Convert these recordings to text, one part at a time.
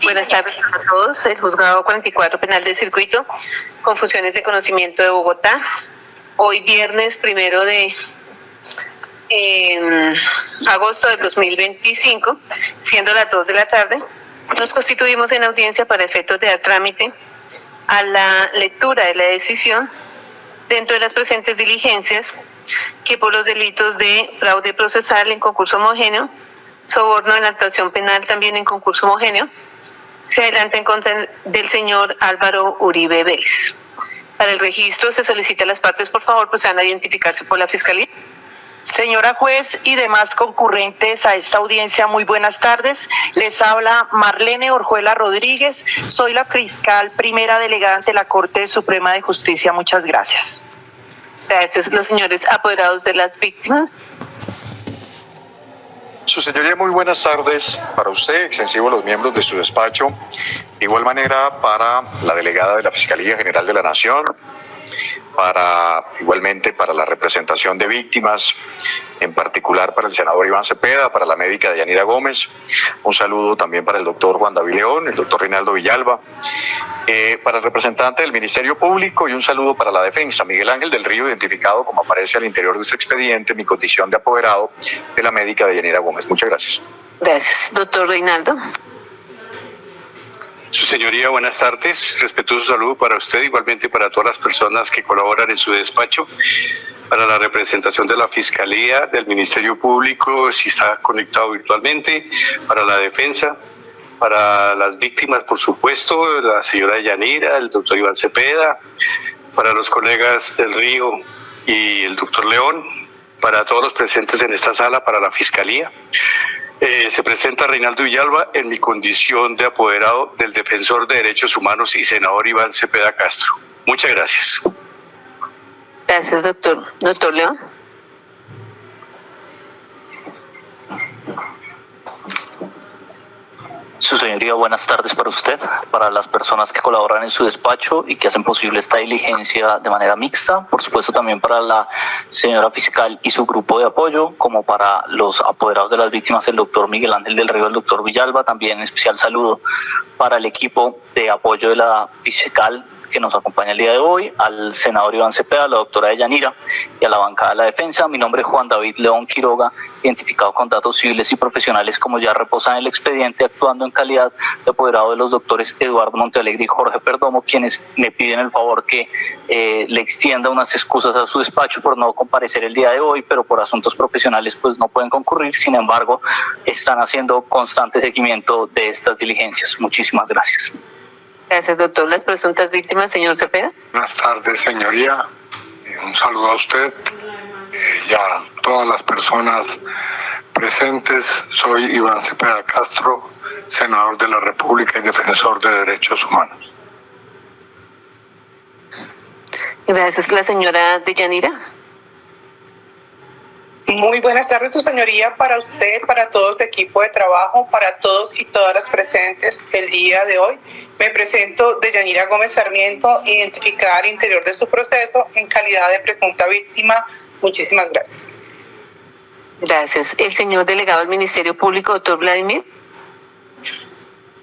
Buenas tardes a todos. El Juzgado 44 Penal del Circuito, con funciones de conocimiento de Bogotá. Hoy viernes 1 de agosto del 2025, siendo las 2 de la tarde, nos constituimos en audiencia para efectos de dar trámite a la lectura de la decisión dentro de las presentes diligencias que por los delitos de fraude procesal en concurso homogéneo, soborno en la actuación penal también en concurso homogéneo, se adelanta en contra del señor Álvaro Uribe Vélez. Para el registro se solicita a las partes, por favor, procedan a identificarse por la Fiscalía. Señora juez y demás concurrentes a esta audiencia, muy buenas tardes. Les habla Marlene Orjuela Rodríguez. Soy la fiscal primera delegada ante la Corte Suprema de Justicia. Muchas gracias. Gracias. Los señores apoderados de las víctimas. Su señoría, muy buenas tardes para usted, extensivo a los miembros de su despacho, de igual manera para la delegada de la Fiscalía General de la Nación, igualmente para la representación de víctimas, en particular para el senador Iván Cepeda, para la médica Deyanira Gómez, un saludo también para el doctor Juan David León, el doctor Reinaldo Villalba, para el representante del Ministerio Público y un saludo para la defensa, Miguel Ángel del Río, identificado como aparece al interior de este expediente, mi condición de apoderado de la médica Deyanira Gómez. Muchas gracias. Gracias. Doctor Reinaldo. Su señoría, buenas tardes. Respetuoso saludo para usted, igualmente para todas las personas que colaboran en su despacho, para la representación de la Fiscalía, del Ministerio Público, si está conectado virtualmente, para la defensa, para las víctimas, por supuesto, la señora Deyanira, el doctor Iván Cepeda, para los colegas del Río y el doctor León, para todos los presentes en esta sala, para la Fiscalía. Se presenta Reinaldo Villalba en mi condición de apoderado del Defensor de Derechos Humanos y senador Iván Cepeda Castro. Muchas gracias. Gracias, doctor. Doctor León. Su señoría, buenas tardes para usted, para las personas que colaboran en su despacho y que hacen posible esta diligencia de manera mixta, por supuesto también para la señora fiscal y su grupo de apoyo, como para los apoderados de las víctimas, el doctor Miguel Ángel del Río, el doctor Villalba, también especial saludo para el equipo de apoyo de la fiscal que nos acompaña el día de hoy, al senador Iván Cepeda, a la doctora Deyanira y a la bancada de la defensa. Mi nombre es Juan David León Quiroga, identificado con datos civiles y profesionales como ya reposa en el expediente, actuando en calidad de apoderado de los doctores Eduardo Montealegre y Jorge Perdomo, quienes me piden el favor que le extienda unas excusas a su despacho por no comparecer el día de hoy, pero por asuntos profesionales pues no pueden concurrir. Sin embargo, están haciendo constante seguimiento de estas diligencias. Muchísimas gracias. Gracias, doctor. Las presuntas víctimas, señor Cepeda. Buenas tardes, señoría. Un saludo a usted y a todas las personas presentes. Soy Iván Cepeda Castro, senador de la República y defensor de derechos humanos. Gracias. La señora Deyanira. Muy buenas tardes, su señoría, para usted, para todo su equipo de trabajo, para todos y todas las presentes el día de hoy. Me presento Deyanira Gómez Sarmiento, identificada al interior de su proceso en calidad de presunta víctima. Muchísimas gracias. Gracias. El señor delegado del Ministerio Público, doctor Vladimir.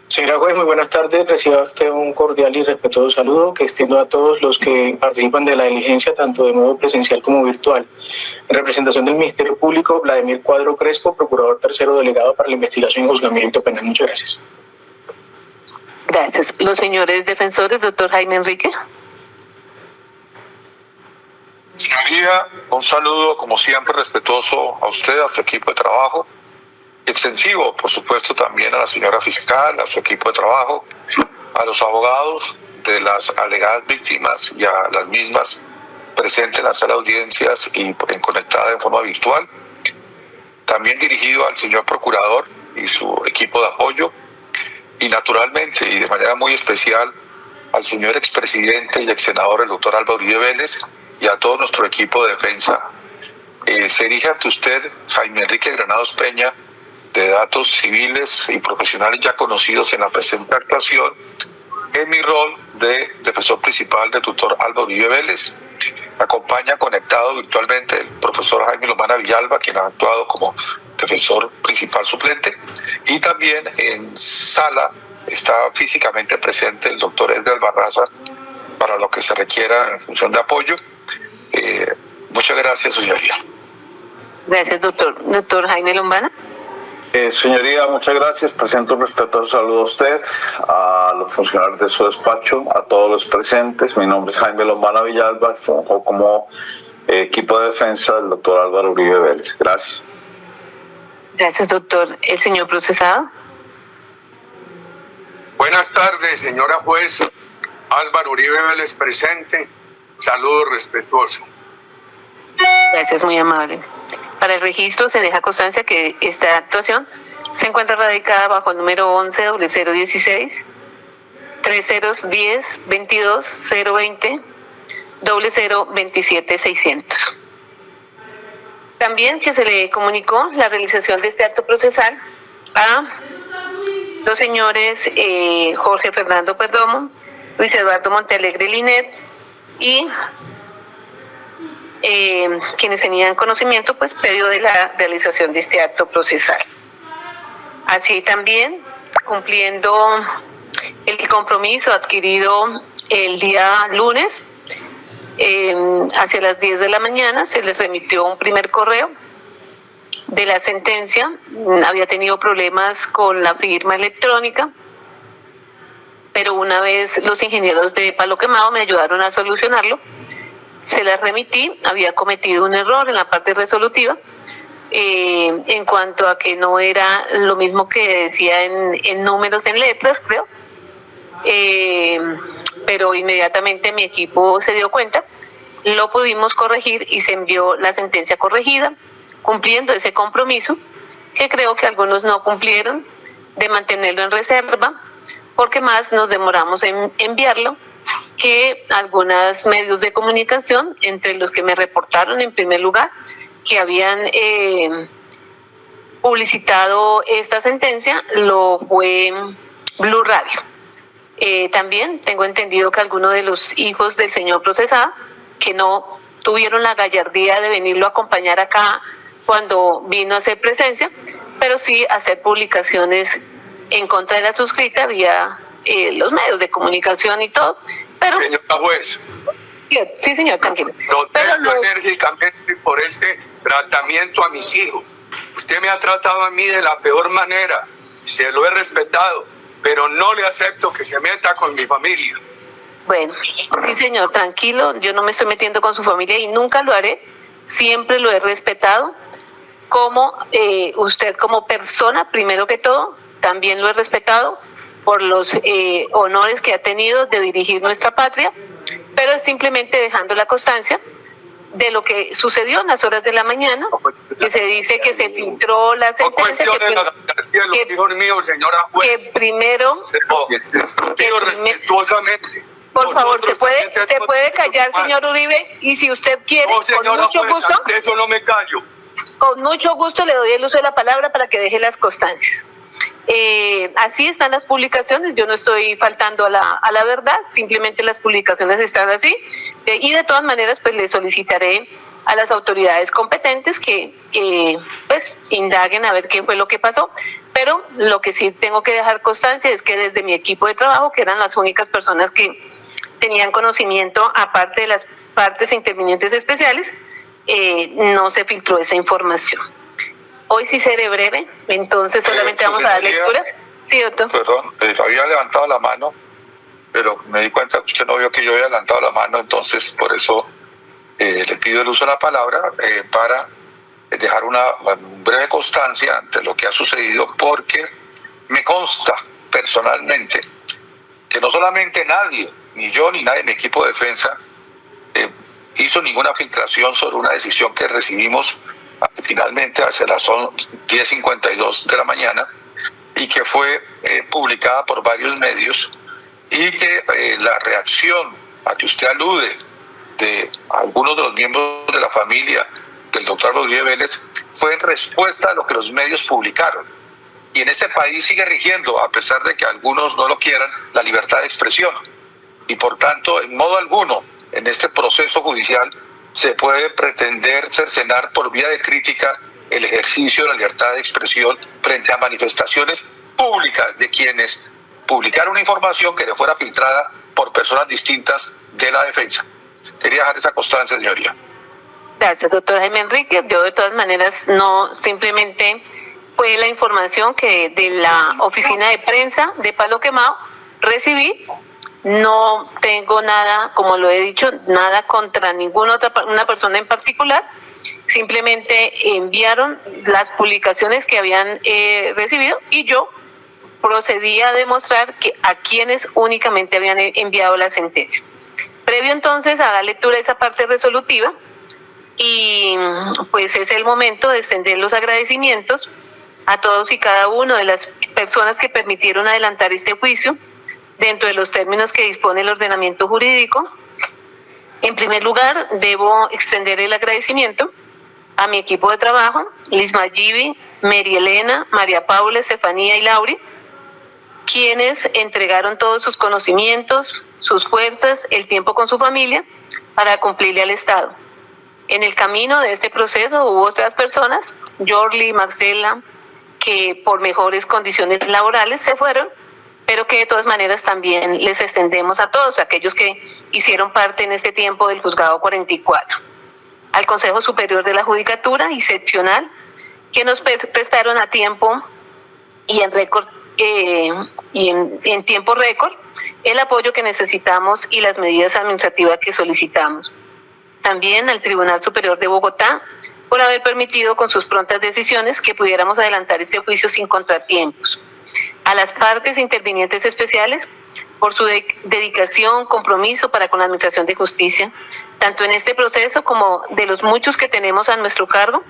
Señora juez, muy buenas tardes. Reciba usted un cordial y respetuoso saludo que extiendo a todos los que participan de la diligencia, tanto de modo presencial como virtual. En representación del Ministerio Público, Vladimir Cuadro Crespo, procurador tercero delegado para la investigación y juzgamiento penal. Muchas gracias. Gracias. Los señores defensores, doctor Jaime Enrique. Señoría, un saludo como siempre respetuoso a usted, a su equipo de trabajo. Extensivo, por supuesto, también a la señora fiscal, a su equipo de trabajo, a los abogados de las alegadas víctimas y a las mismas presentes en la sala de audiencias y conectada en forma virtual. También dirigido al señor procurador y su equipo de apoyo y naturalmente y de manera muy especial al señor expresidente y ex senador, el doctor Álvaro Uribe Vélez, y a todo nuestro equipo de defensa. Se dirige ante usted Jaime Enrique Granados Peña, de datos civiles y profesionales ya conocidos en la presente actuación, en mi rol de defensor principal del tutor Álvaro Uribe Vélez. Me acompaña conectado virtualmente el profesor Jaime Lomana Villalba, quien ha actuado como defensor principal suplente, y también en sala está físicamente presente el doctor Edgar Barraza para lo que se requiera en función de apoyo. Muchas gracias, señoría. Gracias, doctor. Doctor Jaime Lombana. Señoría, muchas gracias. Presento un respetuoso saludo a usted, a los funcionarios de su despacho, a todos los presentes. Mi nombre es Jaime Lombana Villalba, funjo como equipo de defensa del doctor Álvaro Uribe Vélez. Gracias. Gracias, doctor. ¿El señor procesado? Buenas tardes, señora juez. Álvaro Uribe Vélez presente. Saludo respetuoso. Gracias, muy amable. Para el registro se deja constancia que esta actuación se encuentra radicada bajo el número 11-0016 3010 22 020 0027 600. También que se le comunicó la realización de este acto procesal a los señores Jorge Fernando Perdomo, Luis Eduardo Montealegre Linet y quienes tenían conocimiento pues previo de la realización de este acto procesal. Así también, cumpliendo el compromiso adquirido el día lunes, hacia las 10 de la mañana se les remitió un primer correo de la sentencia. Había tenido problemas con la firma electrónica, pero una vez los ingenieros de Palo Quemado me ayudaron a solucionarlo. Se las remití, había cometido un error en la parte resolutiva en cuanto a que no era lo mismo que decía en números, en letras, creo. Pero inmediatamente mi equipo se dio cuenta, lo pudimos corregir y se envió la sentencia corregida, cumpliendo ese compromiso que creo que algunos no cumplieron de mantenerlo en reserva, porque más nos demoramos en enviarlo que algunos medios de comunicación, entre los que me reportaron en primer lugar que habían publicitado esta sentencia, lo fue Blue Radio. También tengo entendido que algunos de los hijos del señor procesado, que no tuvieron la gallardía de venirlo a acompañar acá cuando vino a hacer presencia, pero sí hacer publicaciones en contra de la suscrita vía los medios de comunicación y todo. Pero, señora juez. Sí, señor, tranquilo. Protesto enérgicamente por este tratamiento a mis hijos. Usted me ha tratado a mí de la peor manera, se lo he respetado, pero no le acepto que se meta con mi familia. Bueno, sí, señor, tranquilo, yo no me estoy metiendo con su familia y nunca lo haré, siempre lo he respetado. Como usted como persona, primero que todo, también lo he respetado por los honores que ha tenido de dirigir nuestra patria, pero es simplemente dejando la constancia de lo que sucedió en las horas de la mañana, que se dice que se filtró la sentencia, que primero, respetuosamente. por favor, se puede callar, señor Uribe, y si usted quiere, con mucho gusto, eso no me callo. Con mucho gusto le doy el uso de la palabra para que deje las constancias. Así están las publicaciones, yo no estoy faltando a la verdad, simplemente las publicaciones están así, y de todas maneras pues le solicitaré a las autoridades competentes que pues indaguen a ver qué fue lo que pasó, pero lo que sí tengo que dejar constancia es que desde mi equipo de trabajo, que eran las únicas personas que tenían conocimiento, aparte de las partes intervinientes especiales, no se filtró esa información. Hoy sí seré breve, entonces solamente vamos a dar lectura. Sí, doctor. Perdón, había levantado la mano, pero me di cuenta que usted no vio que yo había levantado la mano, entonces por eso le pido el uso de la palabra para dejar una breve constancia ante lo que ha sucedido, porque me consta personalmente que no solamente nadie, ni yo ni nadie en mi equipo de defensa, hizo ninguna filtración sobre una decisión que recibimos finalmente hacia las 10:52 de la mañana y que fue publicada por varios medios, y que la reacción a que usted alude de algunos de los miembros de la familia del doctor Rodríguez Vélez fue en respuesta a lo que los medios publicaron. Y en este país sigue rigiendo, a pesar de que algunos no lo quieran, la libertad de expresión. Y por tanto, en modo alguno, en este proceso judicial, se puede pretender cercenar por vía de crítica el ejercicio de la libertad de expresión frente a manifestaciones públicas de quienes publicar una información que le fuera filtrada por personas distintas de la defensa. Quería dejar esa constancia, señoría. Gracias, doctor Jaime Enrique. Yo de todas maneras no, simplemente fue la información que de la oficina de prensa de Palo Quemado recibí. No tengo nada, como lo he dicho, nada contra ninguna otra una persona en particular. Simplemente enviaron las publicaciones que habían recibido y yo procedí a demostrar que a quienes únicamente habían enviado la sentencia. Previo entonces a dar lectura a esa parte resolutiva, y pues es el momento de extender los agradecimientos a todos y cada uno de las personas que permitieron adelantar este juicio dentro de los términos que dispone el ordenamiento jurídico. En primer lugar, debo extender el agradecimiento a mi equipo de trabajo, Lisma Gibi, Mary Elena, María Paula, Estefanía y Lauri, quienes entregaron todos sus conocimientos, sus fuerzas, el tiempo con su familia para cumplirle al Estado. En el camino de este proceso hubo otras personas, Yorli, Marcela, que por mejores condiciones laborales se fueron, pero que de todas maneras también les extendemos a todos aquellos que hicieron parte en este tiempo del Juzgado 44. Al Consejo Superior de la Judicatura y Seccional, que nos prestaron a tiempo y en récord en tiempo récord el apoyo que necesitamos y las medidas administrativas que solicitamos. También al Tribunal Superior de Bogotá por haber permitido con sus prontas decisiones que pudiéramos adelantar este juicio sin contratiempos. A las partes intervinientes especiales por su dedicación, compromiso para con la Administración de Justicia, tanto en este proceso como de los muchos que tenemos a nuestro cargo,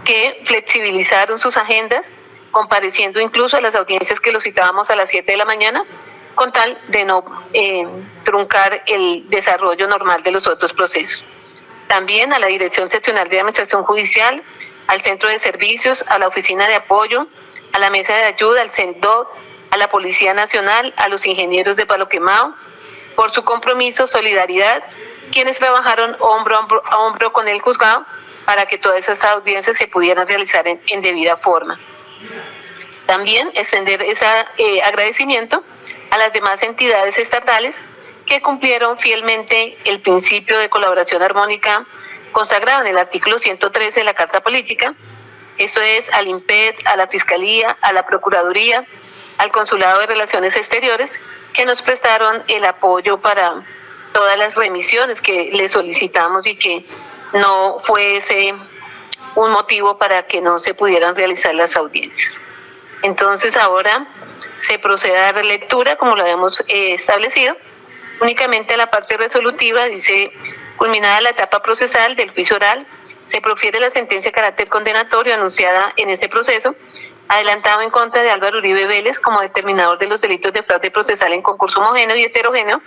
que flexibilizaron sus agendas, compareciendo incluso a las audiencias que los citábamos a las 7 de la mañana, con tal de no truncar el desarrollo normal de los otros procesos. También a la Dirección Seccional de Administración Judicial, al Centro de Servicios, a la Oficina de Apoyo, a la Mesa de Ayuda, al CENDOT, a la Policía Nacional, a los ingenieros de Palo Quemado, por su compromiso, solidaridad, quienes trabajaron hombro a hombro con el juzgado para que todas esas audiencias se pudieran realizar en debida forma. También extender ese agradecimiento a las demás entidades estatales que cumplieron fielmente el principio de colaboración armónica consagrado en el artículo 113 de la Carta Política. Esto es al INPET, a la Fiscalía, a la Procuraduría, al Consulado de Relaciones Exteriores, que nos prestaron el apoyo para todas las remisiones que les solicitamos y que no fuese un motivo para que no se pudieran realizar las audiencias. Entonces ahora se procede a dar lectura, como lo habíamos establecido. Únicamente a la parte resolutiva dice: culminada la etapa procesal del juicio oral, se profiere la sentencia de carácter condenatorio anunciada en este proceso, adelantado en contra de Álvaro Uribe Vélez como determinador de los delitos de fraude procesal en concurso homogéneo y heterogéneo,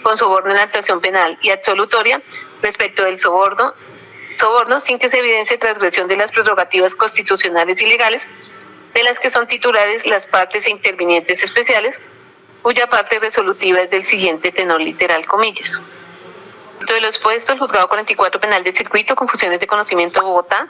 con soborno en la actuación penal y absolutoria respecto del soborno sin que se evidencie transgresión de las prerrogativas constitucionales y legales de las que son titulares las partes e intervinientes especiales, cuya parte resolutiva es del siguiente tenor literal, comillas. De lo expuesto, el Juzgado 44 Penal de Circuito, con funciones de conocimiento de Bogotá,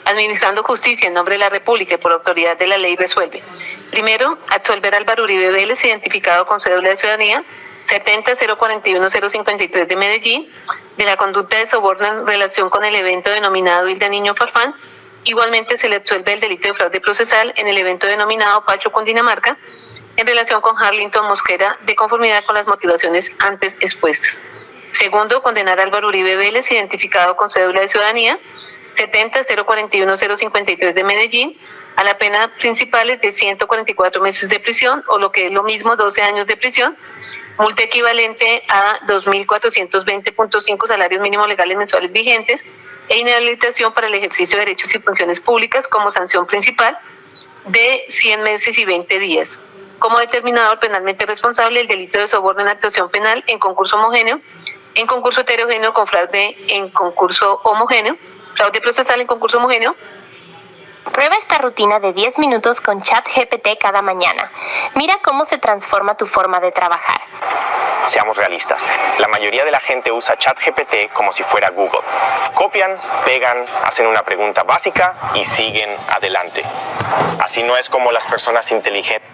administrando justicia en nombre de la República y por autoridad de la ley, resuelve: primero, absolver a Álvaro Uribe Vélez, identificado con cédula de ciudadanía 70-041-053 de Medellín, de la conducta de soborno en relación con el evento denominado Hilda Niño Farfán. Igualmente se le absuelve el delito de fraude procesal en el evento denominado Pacho, Cundinamarca, en relación con Harlington Mosquera, de conformidad con las motivaciones antes expuestas. Segundo, condenar a Álvaro Uribe Vélez, identificado con cédula de ciudadanía 70-041-053 de Medellín, a la pena principal de 144 meses de prisión, o lo que es lo mismo, 12 años de prisión, multa equivalente a 2.420.5 salarios mínimos legales mensuales vigentes, e inhabilitación para el ejercicio de derechos y funciones públicas como sanción principal de 100 meses y 20 días. Como determinador penalmente responsable el delito de soborno en actuación penal en concurso homogéneo, en concurso heterogéneo con fraude en concurso homogéneo, fraude procesal en concurso homogéneo. Prueba esta rutina de 10 minutos con ChatGPT cada mañana. Mira cómo se transforma tu forma de trabajar. Seamos realistas, la mayoría de la gente usa ChatGPT como si fuera Google. Copian, pegan, hacen una pregunta básica y siguen adelante. Así no es como las personas inteligentes.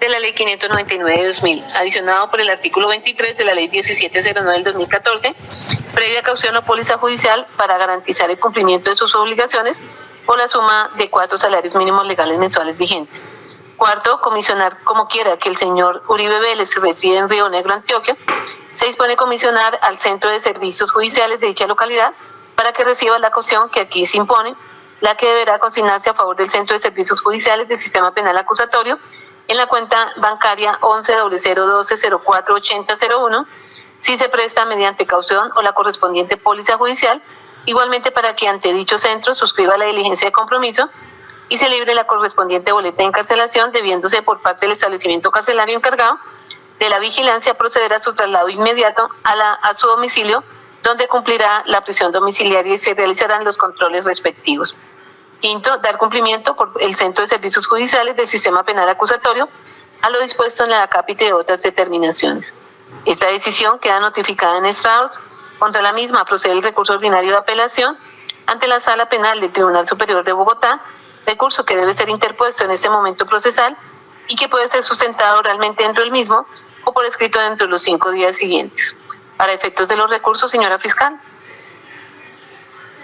de la Ley 599 de 2000, adicionado por el artículo 23 de la Ley 1709 del 2014, previa caución o póliza judicial para garantizar el cumplimiento de sus obligaciones por la suma de 4 salarios mínimos legales mensuales vigentes. Cuarto, comisionar como quiera que el señor Uribe Vélez reside en Río Negro, Antioquia. Se dispone comisionar al Centro de Servicios Judiciales de dicha localidad para que reciba la caución que aquí se impone, la que deberá consignarse a favor del Centro de Servicios Judiciales del Sistema Penal Acusatorio en la cuenta bancaria 110012048001, si se presta mediante caución o la correspondiente póliza judicial, igualmente para que ante dicho centro suscriba la diligencia de compromiso y se libre la correspondiente boleta de encarcelación, debiéndose por parte del establecimiento carcelario encargado de la vigilancia proceder a su traslado inmediato a su domicilio, donde cumplirá la prisión domiciliaria y se realizarán los controles respectivos. Quinto, dar cumplimiento por el Centro de Servicios Judiciales del Sistema Penal Acusatorio a lo dispuesto en la cápite de otras determinaciones. Esta decisión queda notificada en estrados. Contra la misma procede el recurso ordinario de apelación ante la Sala Penal del Tribunal Superior de Bogotá, recurso que debe ser interpuesto en este momento procesal y que puede ser sustentado oralmente dentro del mismo o por escrito dentro de los 5 días siguientes. Para efectos de los recursos, señora fiscal.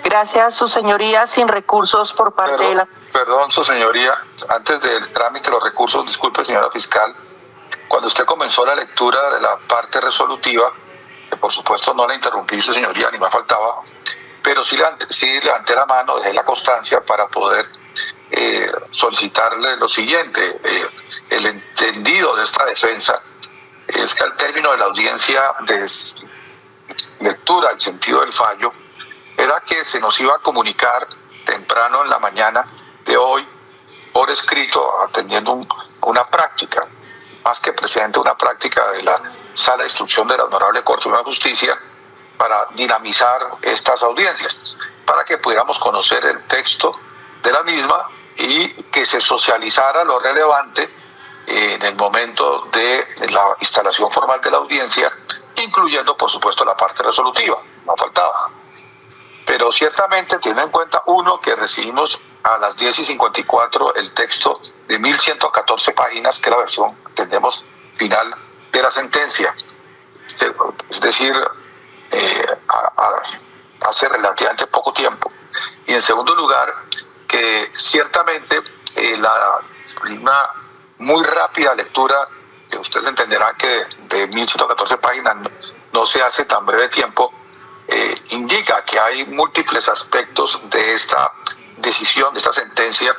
Gracias, su señoría, sin recursos por parte de la... Perdón, su señoría, antes del trámite de los recursos, disculpe, señora fiscal, cuando usted comenzó la lectura de la parte resolutiva, que por supuesto no la interrumpí, su señoría, ni me faltaba, pero sí levanté la mano, dejé la constancia para poder solicitarle lo siguiente. El entendido de esta defensa es que al término de la audiencia de lectura, el sentido del fallo, era que se nos iba a comunicar temprano en la mañana de hoy por escrito, atendiendo una práctica, más que precedente, una práctica de la Sala de Instrucción de la Honorable Corte Suprema de Justicia para dinamizar estas audiencias, para que pudiéramos conocer el texto de la misma y que se socializara lo relevante en el momento de la instalación formal de la audiencia, incluyendo por supuesto la parte resolutiva, no faltaba. Pero ciertamente, teniendo en cuenta, uno, que recibimos a las 10:54 el texto de 1114 páginas, que es la versión, entendemos, final de la sentencia, es decir, hace relativamente poco tiempo. Y en segundo lugar, que ciertamente una muy rápida lectura, que ustedes entenderán que de 1114 páginas no se hace tan breve tiempo, indica que hay múltiples aspectos de esta decisión, de esta sentencia,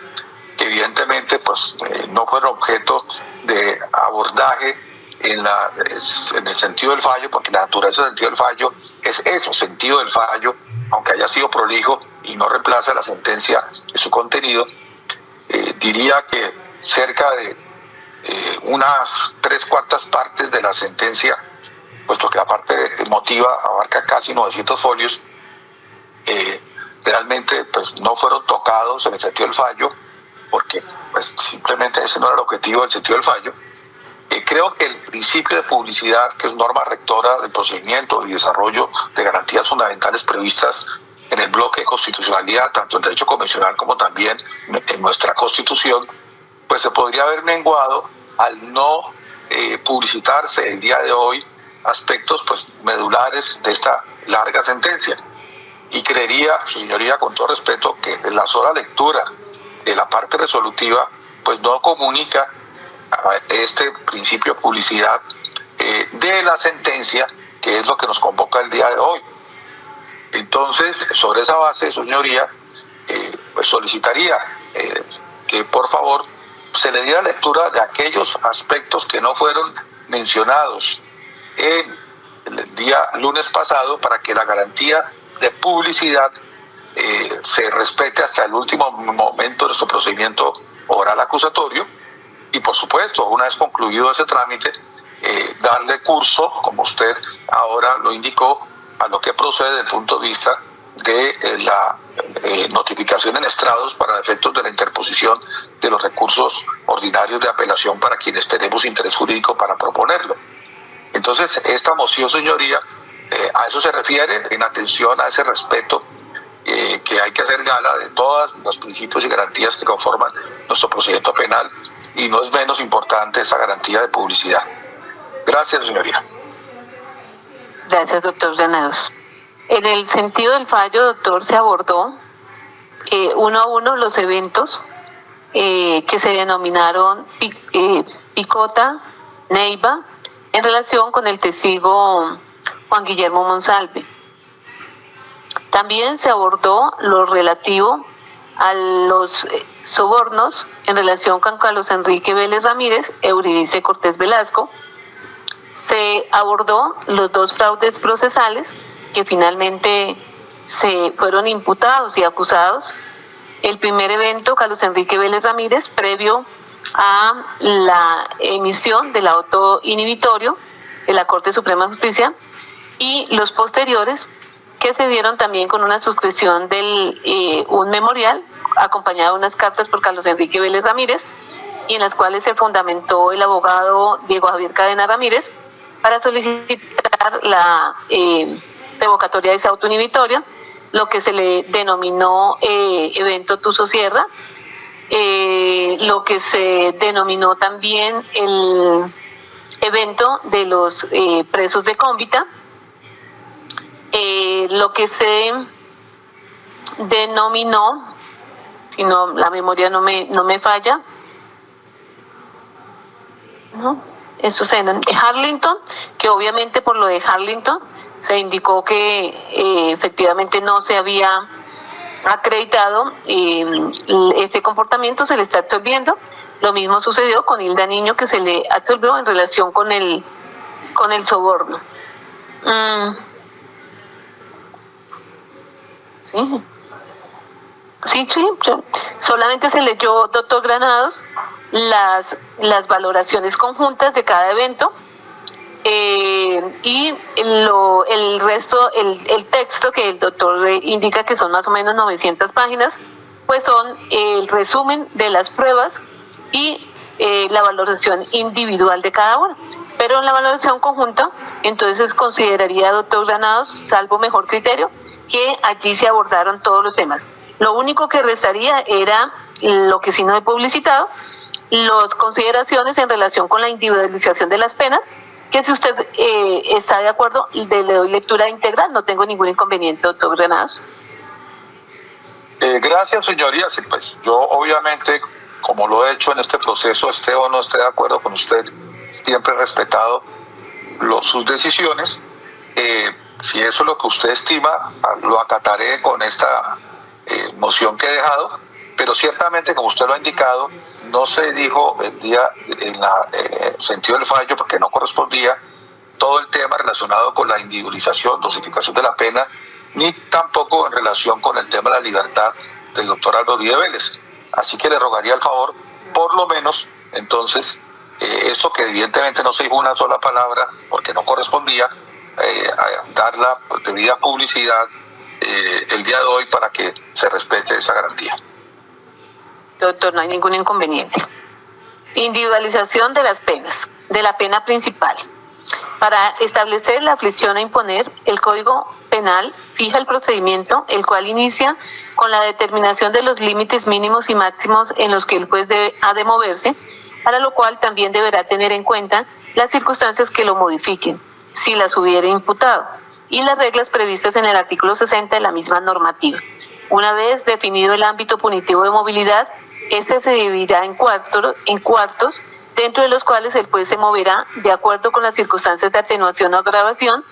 que evidentemente pues, no fueron objeto de abordaje en el sentido del fallo, porque la naturaleza del sentido del fallo es eso, sentido del fallo, aunque haya sido prolijo y no reemplaza la sentencia en su contenido. Diría que cerca de unas 3/4 partes de la sentencia, puesto que la parte emotiva abarca casi 900 folios, realmente pues, no fueron tocados en el sentido del fallo, porque pues, simplemente ese no era el objetivo del sentido del fallo. Creo que el principio de publicidad, que es norma rectora del procedimiento y desarrollo de garantías fundamentales previstas en el bloque de constitucionalidad, tanto en derecho convencional como también en nuestra Constitución, pues se podría haber menguado al no publicitarse el día de hoy aspectos pues medulares de esta larga sentencia. Y creería, su señoría, con todo respeto, que en la sola lectura de la parte resolutiva pues no comunica este principio de publicidad de la sentencia, que es lo que nos convoca el día de hoy. Entonces, sobre esa base, su señoría, pues solicitaría que por favor se le diera lectura de aquellos aspectos que no fueron mencionados en el día lunes pasado, para que la garantía de publicidad se respete hasta el último momento de nuestro procedimiento oral acusatorio, y por supuesto, una vez concluido ese trámite, darle curso, como usted ahora lo indicó, a lo que procede desde el punto de vista de la notificación en estrados para efectos de la interposición de los recursos ordinarios de apelación para quienes tenemos interés jurídico para proponerlo. Entonces, esta moción, señoría, a eso se refiere, en atención a ese respeto que hay que hacer gala de todos los principios y garantías que conforman nuestro procedimiento penal, y no es menos importante esa garantía de publicidad. Gracias, señoría. Gracias, doctor Granados. En el sentido del fallo, doctor, se abordó uno a uno los eventos que se denominaron Picota, Neiva, en relación con el testigo Juan Guillermo Monsalve. También se abordó lo relativo a los sobornos en relación con Carlos Enrique Vélez Ramírez, Eurídice Cortés Velasco. Se abordó los dos fraudes procesales que finalmente se fueron imputados y acusados. El primer evento, Carlos Enrique Vélez Ramírez, previo a la emisión del auto inhibitorio de la Corte Suprema de Justicia, y los posteriores que se dieron también con una suscripción de un memorial acompañado de unas cartas por Carlos Enrique Vélez Ramírez, y en las cuales se fundamentó el abogado Diego Javier Cadena Ramírez para solicitar la revocatoria de ese auto inhibitorio, lo que se le denominó evento Tuzo Sierra, lo que se denominó también el evento de los presos de Cómbita, lo que se denominó, si no la memoria no me falla, ¿no? Eso es en Harlington, que obviamente por lo de Harlington se indicó que efectivamente no se había acreditado ese comportamiento, se le está absolviendo. Lo mismo sucedió con Hilda Niño, que se le absolvió en relación con el soborno. Sí, solamente se leyó, doctor Granados, las valoraciones conjuntas de cada evento, y el resto, el texto que el doctor indica que son más o menos 900 páginas, pues son el resumen de las pruebas y la valoración individual de cada uno. Pero en la valoración conjunta, entonces consideraría, doctor Granados, salvo mejor criterio, que allí se abordaron todos los temas. Lo único que restaría era lo que sí no he publicitado, las consideraciones en relación con la individualización de las penas, que si usted está de acuerdo, le doy lectura integral, no tengo ningún inconveniente, doctor Granados. Gracias, señoría. Sí, pues yo obviamente, como lo he hecho en este proceso, esté o no esté de acuerdo con usted, siempre he respetado sus decisiones. Si eso es lo que usted estima, lo acataré con esta moción que he dejado, pero ciertamente, como usted lo ha indicado, no se dijo en el sentido del fallo, porque no correspondía todo el tema relacionado con la individualización, dosificación de la pena, ni tampoco en relación con el tema de la libertad del doctor Álvaro Uribe Vélez. Así que le rogaría el favor, por lo menos, entonces, esto que evidentemente no se dijo una sola palabra, porque no correspondía, dar la debida publicidad el día de hoy para que se respete esa garantía. Doctor, no hay ningún inconveniente. Individualización de las penas, de la pena principal. Para establecer la aflicción a imponer, el Código Penal fija el procedimiento, el cual inicia con la determinación de los límites mínimos y máximos en los que el juez ha de moverse, para lo cual también deberá tener en cuenta las circunstancias que lo modifiquen, si las hubiera imputado, y las reglas previstas en el artículo 60 de la misma normativa. Una vez definido el ámbito punitivo de movilidad, este se dividirá en cuartos, dentro de los cuales el juez se moverá de acuerdo con las circunstancias de atenuación o agravación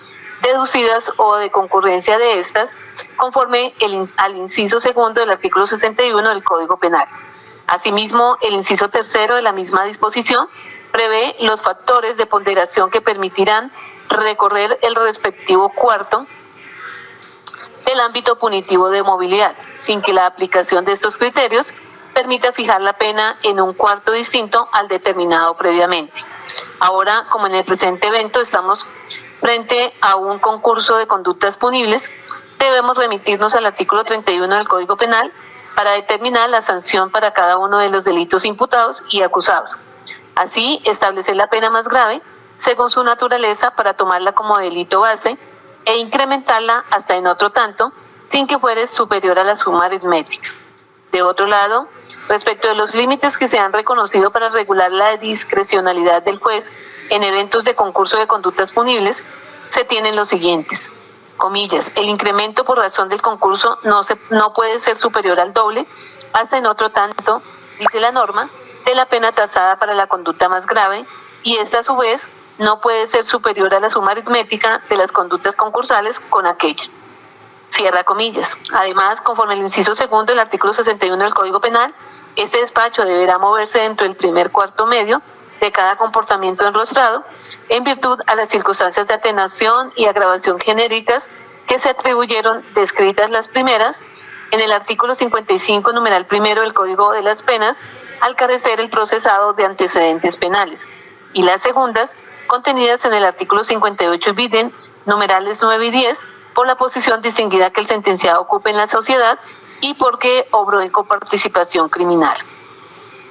deducidas o de concurrencia de estas, conforme al inciso segundo del artículo 61 del Código Penal. Asimismo, el inciso tercero de la misma disposición prevé los factores de ponderación que permitirán recorrer el respectivo cuarto del ámbito punitivo de movilidad, sin que la aplicación de estos criterios permita fijar la pena en un cuarto distinto al determinado previamente. Ahora, como en el presente evento estamos frente a un concurso de conductas punibles, debemos remitirnos al artículo 31 del Código Penal para determinar la sanción para cada uno de los delitos imputados y acusados. Así, establecer la pena más grave según su naturaleza para tomarla como delito base e incrementarla hasta en otro tanto sin que fuere superior a la suma aritmética. De otro lado, Respecto de los límites que se han reconocido para regular la discrecionalidad del juez en eventos de concurso de conductas punibles, se tienen los siguientes. Comillas, el incremento por razón del concurso no puede ser superior al doble, hasta en otro tanto, dice la norma, de la pena tasada para la conducta más grave, y esta a su vez no puede ser superior a la suma aritmética de las conductas concursales con aquella. Cierra comillas. Además, conforme el inciso segundo del artículo 61 del Código Penal, este despacho deberá moverse dentro del primer cuarto medio de cada comportamiento enrostrado, en virtud a las circunstancias de atenuación y agravación genéricas que se atribuyeron, descritas las primeras, en el artículo 55, numeral primero del Código de las Penas, al carecer el procesado de antecedentes penales, y las segundas, contenidas en el artículo 58 biden, numerales 9 y 10, por la posición distinguida que el sentenciado ocupe en la sociedad y porque obró en coparticipación criminal.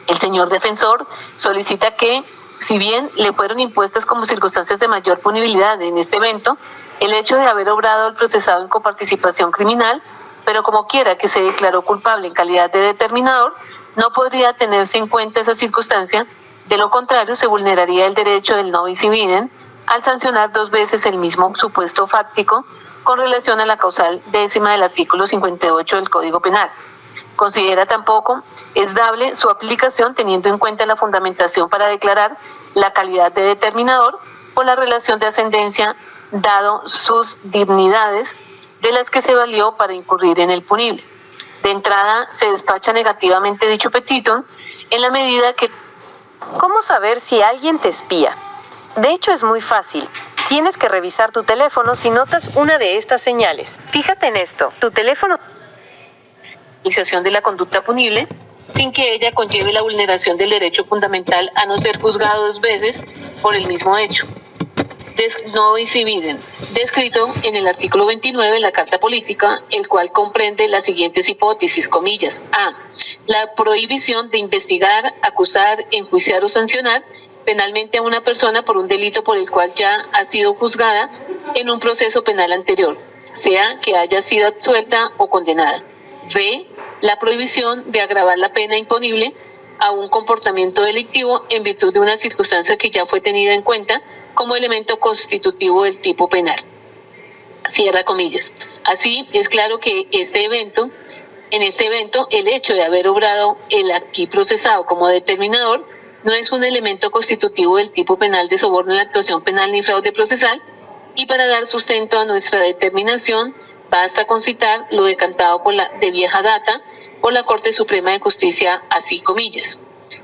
El señor defensor solicita que, si bien le fueron impuestas como circunstancias de mayor punibilidad en este evento, el hecho de haber obrado el procesado en coparticipación criminal, pero como quiera que se declaró culpable en calidad de determinador, no podría tenerse en cuenta esa circunstancia, de lo contrario se vulneraría el derecho del no bis in idem al sancionar 2 veces el mismo supuesto fáctico con relación a la causal décima del artículo 58 del Código Penal. Considera tampoco es dable su aplicación teniendo en cuenta la fundamentación para declarar la calidad de determinador por la relación de ascendencia dado sus dignidades de las que se valió para incurrir en el punible. De entrada se despacha negativamente dicho petitum en la medida que... ¿Cómo saber si alguien te espía? De hecho es muy fácil. Tienes que revisar tu teléfono si notas una de estas señales. Fíjate en esto. Tu teléfono... de la conducta punible, sin que ella conlleve la vulneración del derecho fundamental a no ser juzgado 2 veces por el mismo hecho. No bis in idem, descrito en el artículo 29 de la Carta Política, el cual comprende las siguientes hipótesis, comillas. A. La prohibición de investigar, acusar, enjuiciar o sancionar penalmente a una persona por un delito por el cual ya ha sido juzgada en un proceso penal anterior, sea que haya sido absuelta o condenada. B. La prohibición de agravar la pena imponible a un comportamiento delictivo en virtud de una circunstancia que ya fue tenida en cuenta como elemento constitutivo del tipo penal. Cierra comillas. Así, es claro que en este evento, el hecho de haber obrado el aquí procesado como determinador no es un elemento constitutivo del tipo penal de soborno en la actuación penal ni fraude procesal, y para dar sustento a nuestra determinación basta con citar lo decantado de vieja data por la Corte Suprema de Justicia, así comillas.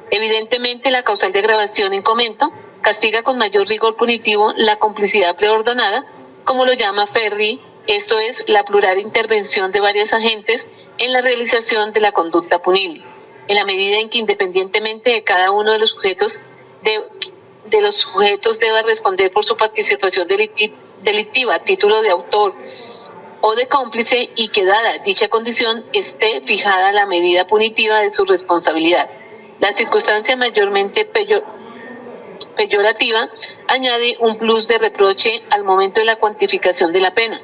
Evidentemente, la causal de agravación en comento castiga con mayor rigor punitivo la complicidad preordenada, como lo llama Ferri, esto es, la plural intervención de varios agentes en la realización de la conducta punible, en la medida en que independientemente de cada uno de los sujetos deba responder por su participación delictiva a título de autor o de cómplice, y que dada dicha condición esté fijada la medida punitiva de su responsabilidad. La circunstancia mayormente peyorativa añade un plus de reproche al momento de la cuantificación de la pena,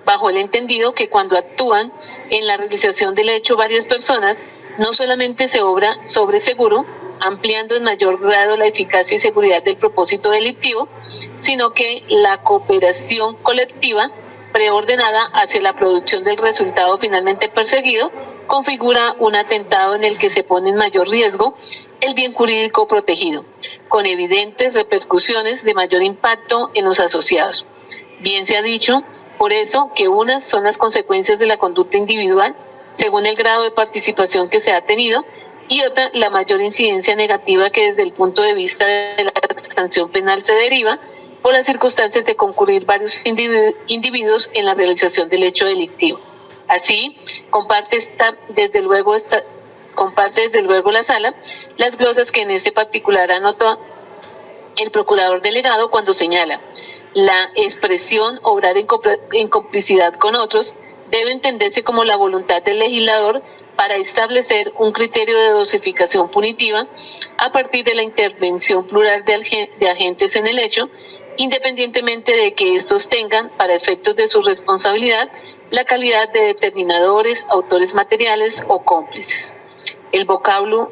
bajo el entendido que cuando actúan en la realización del hecho varias personas, no solamente se obra sobre seguro, ampliando en mayor grado la eficacia y seguridad del propósito delictivo, sino que la cooperación colectiva preordenada hacia la producción del resultado finalmente perseguido configura un atentado en el que se pone en mayor riesgo el bien jurídico protegido, con evidentes repercusiones de mayor impacto en los asociados. Bien se ha dicho, por eso, que unas son las consecuencias de la conducta individual, según el grado de participación que se ha tenido, y otra, la mayor incidencia negativa que desde el punto de vista de la sanción penal se deriva por las circunstancias de concurrir varios individuos en la realización del hecho delictivo. Así, comparte desde luego la sala las glosas que en este particular anotó el procurador delegado cuando señala: la expresión obrar en complicidad con otros debe entenderse como la voluntad del legislador para establecer un criterio de dosificación punitiva a partir de la intervención plural de agentes en el hecho, independientemente de que estos tengan, para efectos de su responsabilidad, la calidad de determinadores, autores materiales o cómplices. El vocablo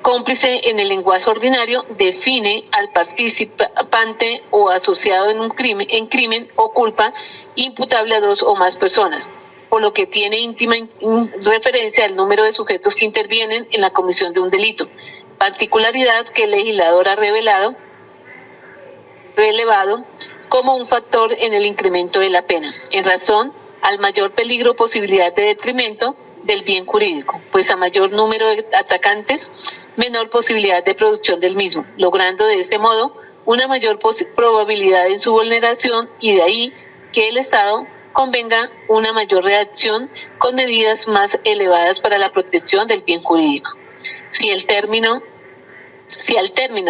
cómplice en el lenguaje ordinario define al participante o asociado en crimen o culpa imputable a dos o más personas, por lo que tiene íntima referencia al número de sujetos que intervienen en la comisión de un delito, particularidad que el legislador ha relevado como un factor en el incremento de la pena, en razón al mayor peligro o posibilidad de detrimento del bien jurídico, pues a mayor número de atacantes, menor posibilidad de producción del mismo, logrando de este modo una mayor probabilidad en su vulneración, y de ahí que el Estado convenga una mayor reacción con medidas más elevadas para la protección del bien jurídico. Si al término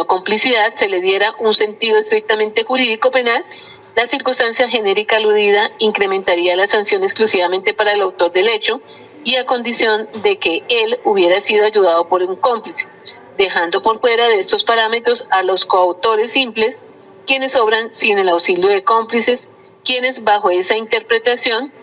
complicidad se le diera un sentido estrictamente jurídico penal, la circunstancia genérica aludida incrementaría la sanción exclusivamente para el autor del hecho y a condición de que él hubiera sido ayudado por un cómplice, dejando por fuera de estos parámetros a los coautores simples, quienes obran sin el auxilio de cómplices, quienes bajo esa interpretación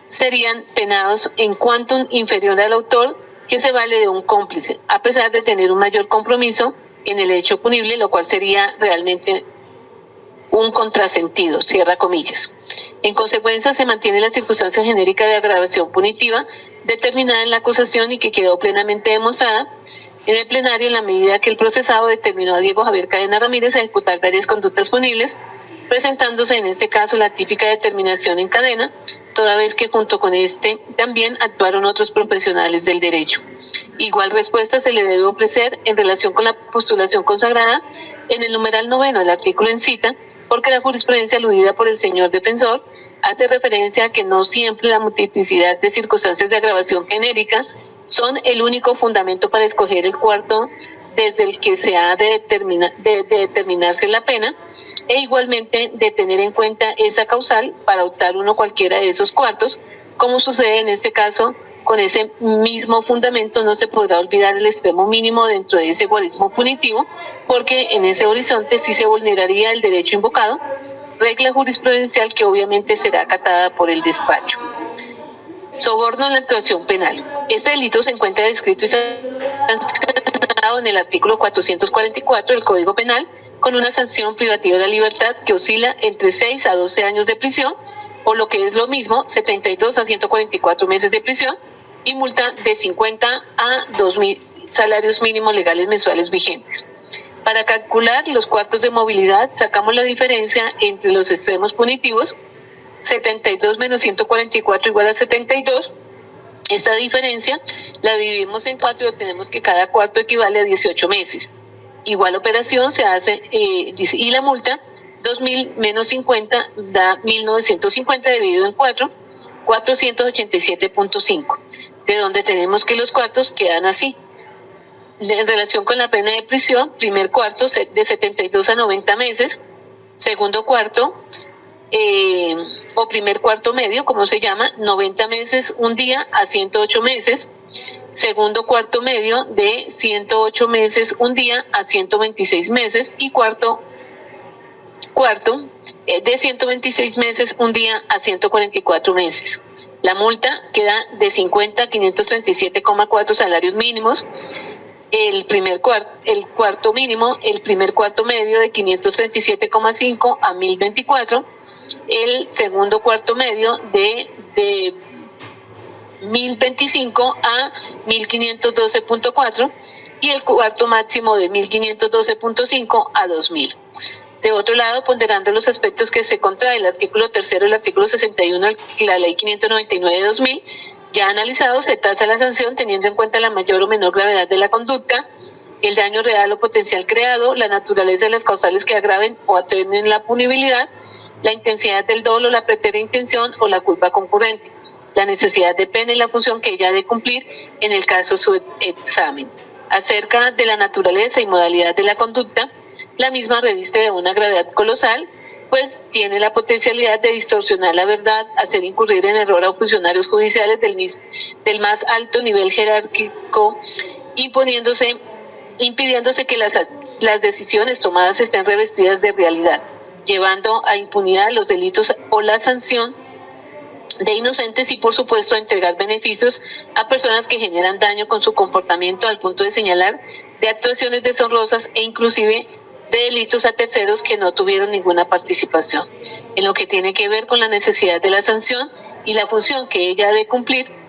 serían penados en cuantum inferior al autor que se vale de un cómplice, a pesar de tener un mayor compromiso en el hecho punible, lo cual sería realmente un contrasentido, cierra comillas. En consecuencia, se mantiene la circunstancia genérica de agravación punitiva determinada en la acusación y que quedó plenamente demostrada en el plenario en la medida que el procesado determinó a Diego Javier Cadena Ramírez a ejecutar varias conductas punibles, presentándose en este caso la típica determinación en cadena, toda vez que junto con este también actuaron otros profesionales del derecho. Igual respuesta se le debe ofrecer en relación con la postulación consagrada en el numeral 9 del artículo en cita, porque la jurisprudencia aludida por el señor defensor hace referencia a que no siempre la multiplicidad de circunstancias de agravación genérica son el único fundamento para escoger el cuarto desde el que se ha de determinarse la pena, e igualmente de tener en cuenta esa causal para optar uno cualquiera de esos cuartos, como sucede en este caso. Con ese mismo fundamento no se podrá olvidar el extremo mínimo dentro de ese guarismo punitivo, porque en ese horizonte sí se vulneraría el derecho invocado, regla jurisprudencial que obviamente será acatada por el despacho. Soborno en la actuación penal. Este delito se encuentra descrito y sancionado en el artículo 444 del Código Penal, con una sanción privativa de la libertad que oscila entre 6 a 12 años de prisión, o lo que es lo mismo, 72 a 144 meses de prisión, y multa de 50 a 2.000 salarios mínimos legales mensuales vigentes. Para calcular los cuartos de movilidad, sacamos la diferencia entre los extremos punitivos, 72 menos 144 igual a 72. Esta diferencia la dividimos en 4 y obtenemos que cada cuarto equivale a 18 meses. Igual operación se hace, y la multa, 2.000 menos 50 da 1.950 dividido en 4, 487.5, de donde tenemos que los cuartos quedan así. En relación con la pena de prisión, primer cuarto de 72 a 90 meses, segundo cuarto o primer cuarto medio, como se llama, 90 meses un día a 108 meses, segundo cuarto medio de 108 meses un día a 126 meses y cuarto de 126 meses un día a 144 meses. La multa queda de 50 a 537,4 salarios mínimos, el cuarto mínimo, el primer cuarto medio de 537,5 a 1.024, el segundo cuarto medio de 1.025 a 1.512.4 y el cuarto máximo de 1.512.5 a 2.000. De otro lado, ponderando los aspectos que se contrae el artículo 3 del artículo 61 de la ley 599 de 2000, ya analizado, se tasa la sanción teniendo en cuenta la mayor o menor gravedad de la conducta, el daño real o potencial creado, la naturaleza de las causales que agraven o atenúen la punibilidad, la intensidad del dolo, la pretérita intención o la culpa concurrente, la necesidad de pena y la función que ella ha de cumplir en el caso de su examen. Acerca de la naturaleza y modalidad de la conducta, la misma reviste de una gravedad colosal, pues tiene la potencialidad de distorsionar la verdad, hacer incurrir en error a funcionarios judiciales del más alto nivel jerárquico, impidiéndose que las decisiones tomadas estén revestidas de realidad, llevando a impunidad los delitos o la sanción de inocentes y, por supuesto, a entregar beneficios a personas que generan daño con su comportamiento, al punto de señalar de actuaciones deshonrosas e inclusive de delitos a terceros que no tuvieron ninguna participación. En lo que tiene que ver con la necesidad de la sanción y la función que ella debe cumplir,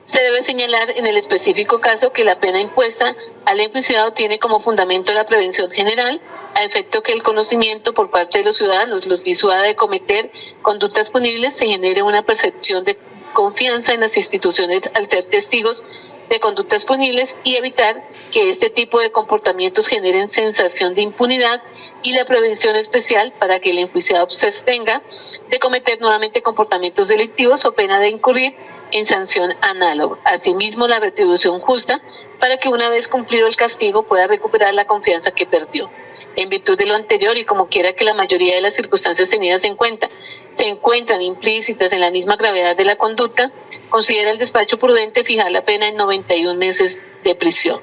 se debe señalar en el específico caso que la pena impuesta al enjuiciado tiene como fundamento la prevención general, a efecto que el conocimiento por parte de los ciudadanos los disuada de cometer conductas punibles, se genere una percepción de confianza en las instituciones al ser testigos de conductas punibles y evitar que este tipo de comportamientos generen sensación de impunidad, y la prevención especial para que el enjuiciado se abstenga de cometer nuevamente comportamientos delictivos o pena de incurrir en sanción análoga. Asimismo, la retribución justa para que una vez cumplido el castigo pueda recuperar la confianza que perdió. En virtud de lo anterior, y como quiera que la mayoría de las circunstancias tenidas en cuenta se encuentran implícitas en la misma gravedad de la conducta, considera el despacho prudente fijar la pena en 91 meses de prisión.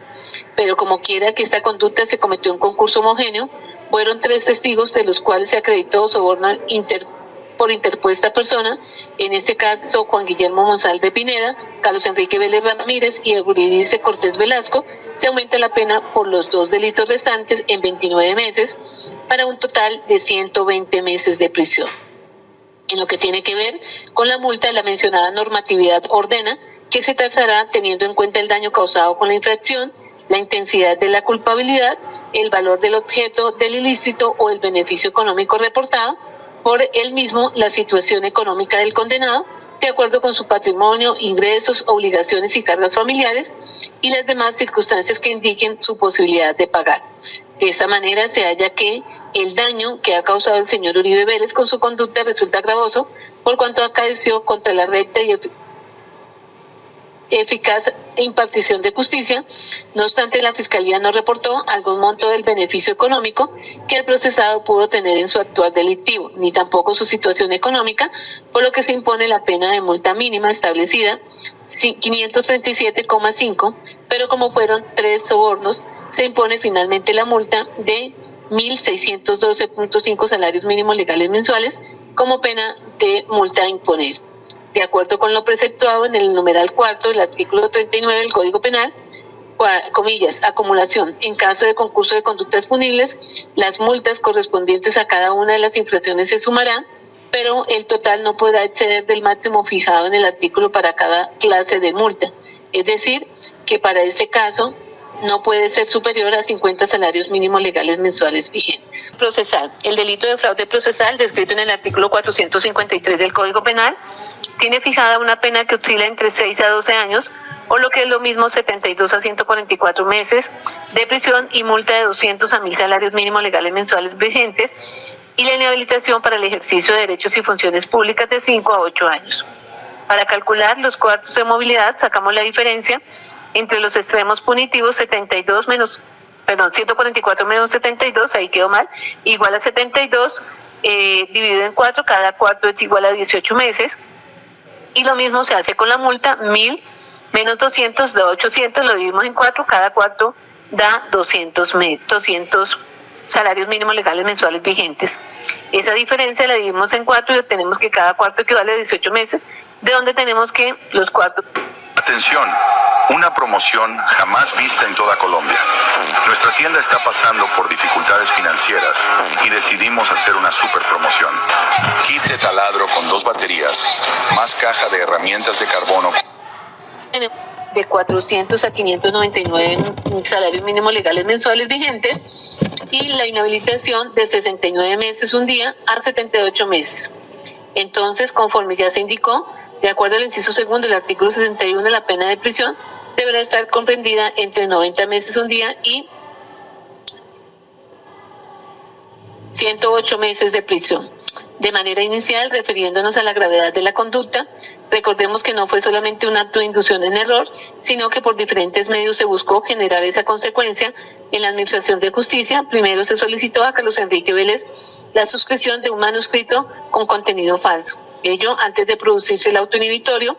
Pero como quiera que esta conducta se cometió en concurso homogéneo, fueron 3 testigos, de los cuales se acreditó soborno por interpuesta persona, en este caso Juan Guillermo Monsalve Pineda, Carlos Enrique Vélez Ramírez y Euridice Cortés Velasco. Se aumenta la pena por los 2 delitos restantes en 29 meses, para un total de 120 meses de prisión. En lo que tiene que ver con la multa, la mencionada normatividad ordena que se tasará teniendo en cuenta el daño causado con la infracción, la intensidad de la culpabilidad, el valor del objeto del ilícito o el beneficio económico reportado por él mismo, la situación económica del condenado, de acuerdo con su patrimonio, ingresos, obligaciones y cargas familiares, y las demás circunstancias que indiquen su posibilidad de pagar. De esta manera se halla que el daño que ha causado el señor Uribe Vélez con su conducta resulta gravoso, por cuanto acaeció contra la recta y eficaz impartición de justicia. No obstante, la Fiscalía no reportó algún monto del beneficio económico que el procesado pudo tener en su actuar delictivo, ni tampoco su situación económica, por lo que se impone la pena de multa mínima establecida 537,5, pero como fueron 3 sobornos, se impone finalmente la multa de 1.612.5 salarios mínimos legales mensuales como pena de multa a imponer. De acuerdo con lo preceptuado en el numeral 4 del artículo 39 del Código Penal, comillas, acumulación, en caso de concurso de conductas punibles, las multas correspondientes a cada una de las infracciones se sumarán, pero el total no podrá exceder del máximo fijado en el artículo para cada clase de multa. Es decir, que para este caso no puede ser superior a 50 salarios mínimos legales mensuales vigentes. Procesal. El delito de fraude procesal, descrito en el artículo 453 del Código Penal, tiene fijada una pena que oscila entre 6 a 12 años, o lo que es lo mismo 72 a 144 meses de prisión y multa de 200 a 1.000 salarios mínimos legales mensuales vigentes, y la inhabilitación para el ejercicio de derechos y funciones públicas de 5 a 8 años. Para calcular los cuartos de movilidad, sacamos la diferencia entre los extremos punitivos 144 menos 72, ahí quedó mal, igual a 72, dividido en 4, cada cuarto es igual a 18 meses, y lo mismo se hace con la multa, 1.000 menos 200 da 800, lo dividimos en 4, cada cuarto da 200 salarios mínimos legales mensuales vigentes. Esa diferencia la dividimos en 4 y obtenemos que cada cuarto equivale a 18 meses, de donde tenemos que los cuartos... Atención, una promoción jamás vista en toda Colombia. Nuestra tienda está pasando por dificultades financieras y decidimos hacer una super promoción. Kit de taladro con 2 baterías, más caja de herramientas de carbono. De 400 a 599 salarios mínimos legales mensuales vigentes, y la inhabilitación de 69 meses un día a 78 meses. Entonces, conforme ya se indicó, de acuerdo al inciso segundo del artículo 61, la pena de prisión deberá estar comprendida entre 90 meses un día y 108 meses de prisión. De manera inicial, refiriéndonos a la gravedad de la conducta, recordemos que no fue solamente un acto de inducción en error, sino que por diferentes medios se buscó generar esa consecuencia en la Administración de Justicia. Primero se solicitó a Carlos Enrique Vélez la suscripción de un manuscrito con contenido falso. Ello antes de producirse el auto inhibitorio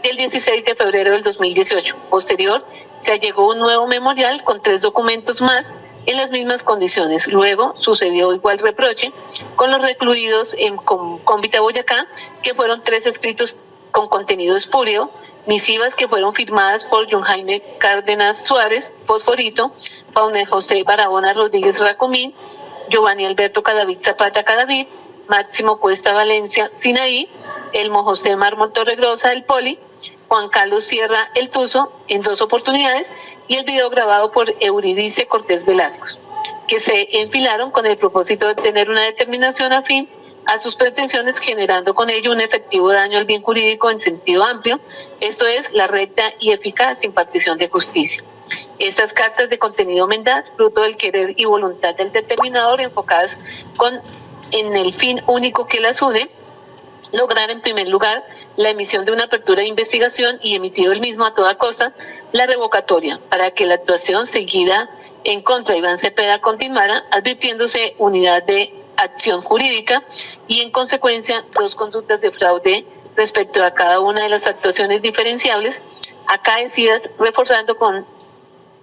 del 16 de febrero del 2018. Posterior, se allegó un nuevo memorial con 3 documentos más en las mismas condiciones. Luego sucedió igual reproche con los recluidos en Cómbita Boyacá, que fueron 3 escritos con contenido espurio, misivas que fueron firmadas por John Jaime Cárdenas Suárez, Fosforito, Paunel José Barahona Rodríguez Racomín, Giovanni Alberto Cadavid Zapata Cadavid, Máximo Cuesta Valencia Sinaí, Elmo José Mármol Torregrosa El Poli, Juan Carlos Sierra El Tuzo en 2 oportunidades, y el video grabado por Euridice Cortés Velasco, que se enfilaron con el propósito de tener una determinación afín a sus pretensiones, generando con ello un efectivo daño al bien jurídico en sentido amplio, esto es, la recta y eficaz impartición de justicia. Estas cartas de contenido mendaz, fruto del querer y voluntad del determinador, enfocadas en el fin único que las une, lograr en primer lugar la emisión de una apertura de investigación y emitido el mismo a toda costa la revocatoria, para que la actuación seguida en contra de Iván Cepeda continuara, advirtiéndose unidad de acción jurídica y en consecuencia 2 conductas de fraude respecto a cada una de las actuaciones diferenciables acaecidas, reforzando con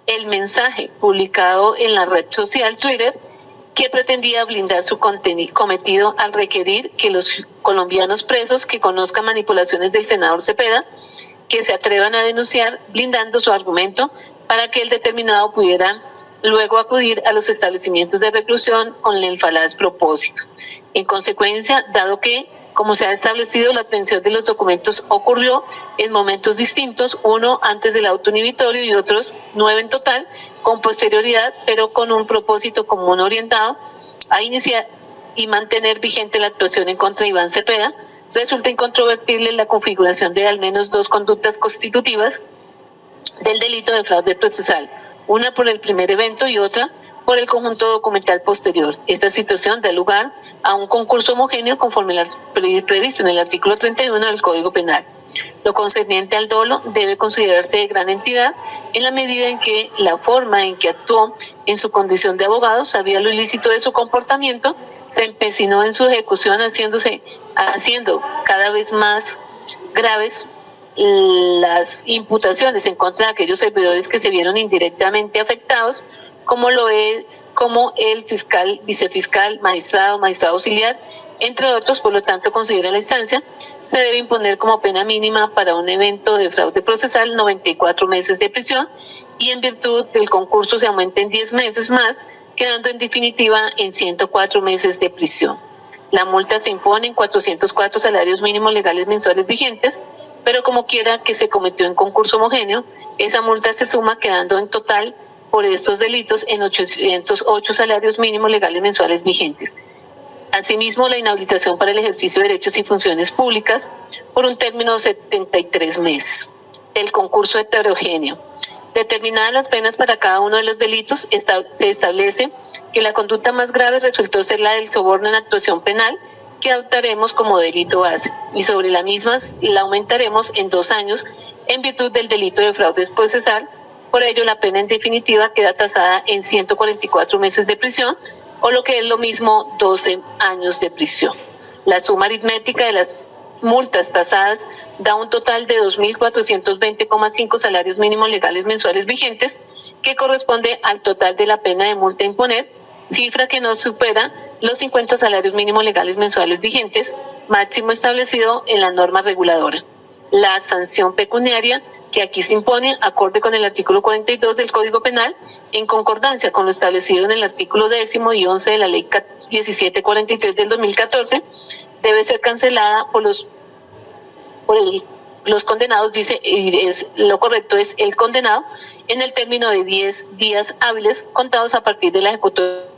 el mensaje publicado en la red social Twitter, que pretendía blindar su cometido al requerir que los colombianos presos que conozcan manipulaciones del senador Cepeda, que se atrevan a denunciar, blindando su argumento para que el determinado pudiera luego acudir a los establecimientos de reclusión con el falaz propósito. En consecuencia, dado que, como se ha establecido, la obtención de los documentos ocurrió en momentos distintos, uno antes del auto inhibitorio y otros 9 en total, con posterioridad, pero con un propósito común orientado a iniciar y mantener vigente la actuación en contra de Iván Cepeda, resulta incontrovertible la configuración de al menos 2 conductas constitutivas del delito de fraude procesal, una por el primer evento y otra por el conjunto documental posterior. Esta situación da lugar a un concurso homogéneo conforme previsto en el artículo 31 del Código Penal. Lo concerniente al dolo debe considerarse de gran entidad en la medida en que la forma en que actuó en su condición de abogado, sabía lo ilícito de su comportamiento, se empecinó en su ejecución haciendo cada vez más graves las imputaciones en contra de aquellos servidores que se vieron indirectamente afectados, como el fiscal, vicefiscal, magistrado auxiliar, entre otros. Por lo tanto, considera la instancia, se debe imponer como pena mínima para un evento de fraude procesal 94 meses de prisión, y en virtud del concurso se aumenta en 10 meses más, quedando en definitiva en 104 meses de prisión. La multa se impone en 404 salarios mínimos legales mensuales vigentes, pero como quiera que se cometió en concurso homogéneo, esa multa se suma, quedando en total por estos delitos en 808 salarios mínimos legales mensuales vigentes. Asimismo, la inhabilitación para el ejercicio de derechos y funciones públicas por un término de 73 meses. El concurso heterogéneo. Determinadas las penas para cada uno de los delitos, se establece que la conducta más grave resultó ser la del soborno en actuación penal, que adoptaremos como delito base, y sobre la misma la aumentaremos en 2 años en virtud del delito de fraude procesal. Por ello, la pena en definitiva queda tasada en 144 meses de prisión, o lo que es lo mismo, 12 años de prisión. La suma aritmética de las multas tasadas da un total de 2.420,5 salarios mínimos legales mensuales vigentes, que corresponde al total de la pena de multa a imponer, cifra que no supera los 50 salarios mínimos legales mensuales vigentes, máximo establecido en la norma reguladora. La sanción pecuniaria que aquí se impone, acorde con el artículo 42 del Código Penal, en concordancia con lo establecido en el artículo 10º y 11 de la Ley 1743 del 2014, debe ser cancelada por los condenados, dice, y lo correcto es el condenado, en el término de 10 días hábiles contados a partir de la ejecutoria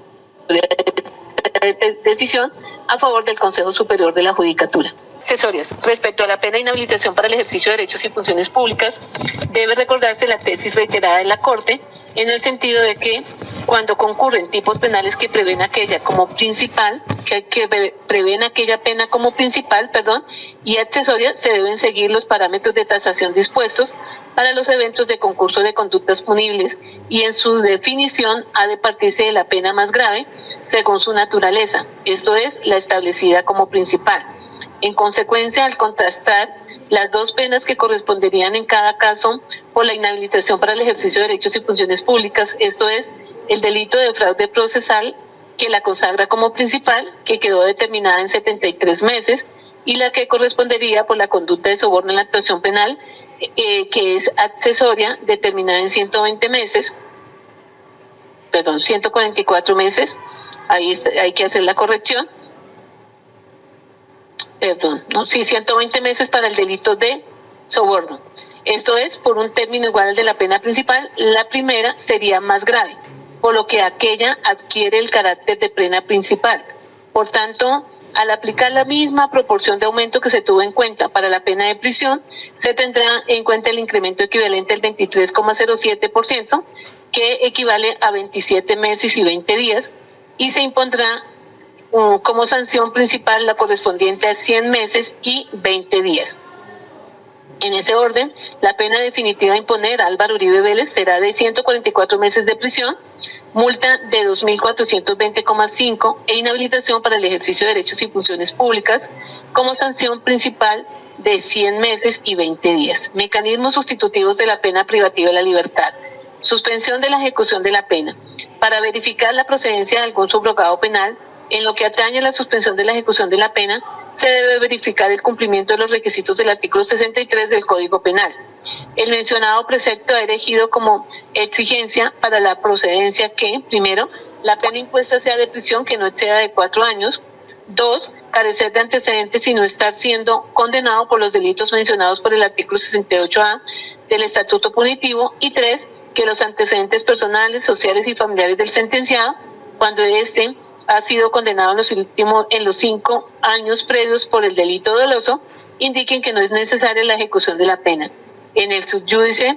de decisión a favor del Consejo Superior de la Judicatura. Accesorias. Respecto a la pena de inhabilitación para el ejercicio de derechos y funciones públicas, debe recordarse la tesis reiterada de la Corte, en el sentido de que cuando concurren tipos penales que prevén aquella como principal, prevén aquella pena como principal, y accesoria, se deben seguir los parámetros de tasación dispuestos para los eventos de concurso de conductas punibles, y en su definición ha de partirse de la pena más grave según su naturaleza, esto es, la establecida como principal. En consecuencia, al contrastar las 2 penas que corresponderían en cada caso por la inhabilitación para el ejercicio de derechos y funciones públicas, esto es, el delito de fraude procesal, que la consagra como principal, que quedó determinada en 73 meses, y la que correspondería por la conducta de soborno en la actuación penal, que es accesoria, determinada en 144 meses. Ahí hay que hacer la corrección. 120 meses para el delito de soborno. Esto es por un término igual al de la pena principal. La primera sería más grave, por lo que aquella adquiere el carácter de pena principal. Por tanto, al aplicar la misma proporción de aumento que se tuvo en cuenta para la pena de prisión, se tendrá en cuenta el incremento equivalente al 23,07%, que equivale a 27 meses y 20 días, y se impondrá como sanción principal la correspondiente a 100 meses y 20 días. En ese orden, la pena definitiva a imponer a Álvaro Uribe Vélez será de 144 meses de prisión, multa de 2.420,5 e inhabilitación para el ejercicio de derechos y funciones públicas, como sanción principal de 100 meses y 20 días. Mecanismos sustitutivos de la pena privativa de la libertad. Suspensión de la ejecución de la pena. Para verificar la procedencia de algún subrogado penal, en lo que atañe a la suspensión de la ejecución de la pena, se debe verificar el cumplimiento de los requisitos del artículo 63 del Código Penal. El mencionado precepto ha erigido como exigencia para la procedencia que, primero, la pena impuesta sea de prisión que no exceda de 4 años. 2, carecer de antecedentes y no estar siendo condenado por los delitos mencionados por el artículo 68A del Estatuto Punitivo. Y 3, que los antecedentes personales, sociales y familiares del sentenciado, cuando éste ha sido condenado en los 5 años previos por el delito doloso, indiquen que no es necesaria la ejecución de la pena. En el subyúdice,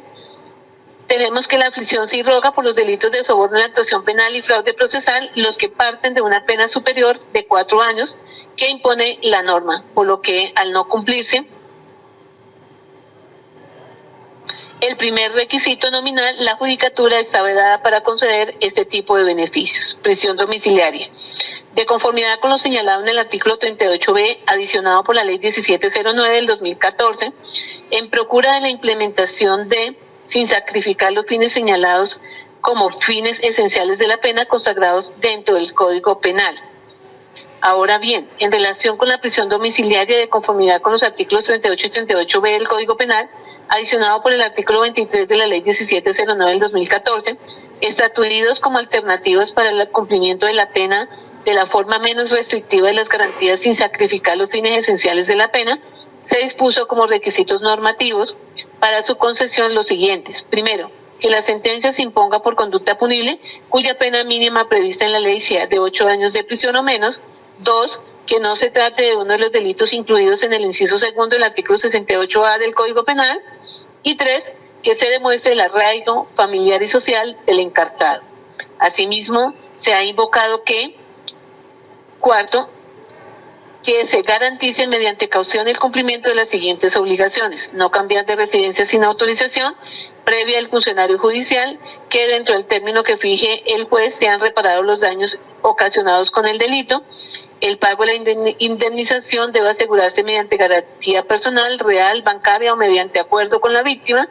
tenemos que la aflicción se irroga por los delitos de soborno en la actuación penal y fraude procesal, los que parten de una pena superior de 4 años que impone la norma, por lo que al no cumplirse el primer requisito nominal, la judicatura está vedada para conceder este tipo de beneficios. Prisión domiciliaria. De conformidad con lo señalado en el artículo 38b, adicionado por la Ley 1709 del 2014, en procura de la implementación de, sin sacrificar los fines señalados como fines esenciales de la pena consagrados dentro del Código Penal. Ahora bien, en relación con la prisión domiciliaria de conformidad con los artículos 38 y 38b del Código Penal, adicionado por el artículo 23 de la Ley 1709 del 2014, estatuidos como alternativas para el cumplimiento de la pena de la forma menos restrictiva de las garantías sin sacrificar los fines esenciales de la pena, se dispuso como requisitos normativos para su concesión los siguientes. Primero, que la sentencia se imponga por conducta punible, cuya pena mínima prevista en la ley sea de 8 años de prisión o menos. 2, que no se trate de uno de los delitos incluidos en el inciso segundo del artículo 68A del Código Penal. Y 3, que se demuestre el arraigo familiar y social del encartado. Asimismo, se ha invocado que, cuarto, que se garantice mediante caución el cumplimiento de las siguientes obligaciones: no cambiar de residencia sin autorización previa del funcionario judicial, que dentro del término que fije el juez sean reparados los daños ocasionados con el delito. El pago de la indemnización debe asegurarse mediante garantía personal, real, bancaria o mediante acuerdo con la víctima,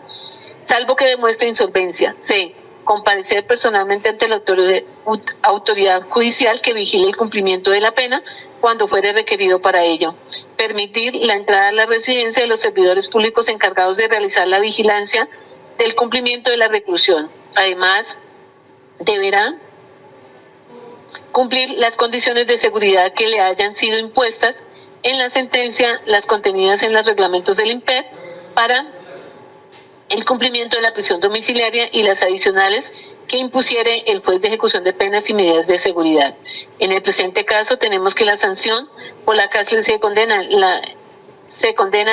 salvo que demuestre insolvencia. C, comparecer personalmente ante la autoridad judicial que vigile el cumplimiento de la pena cuando fuere requerido para ello. Permitir la entrada a la residencia de los servidores públicos encargados de realizar la vigilancia del cumplimiento de la reclusión. Además, deberá cumplir las condiciones de seguridad que le hayan sido impuestas en la sentencia, las contenidas en los reglamentos del IMPED para el cumplimiento de la prisión domiciliaria y las adicionales que impusiere el juez de ejecución de penas y medidas de seguridad. En el presente caso tenemos que la sanción por la que se condena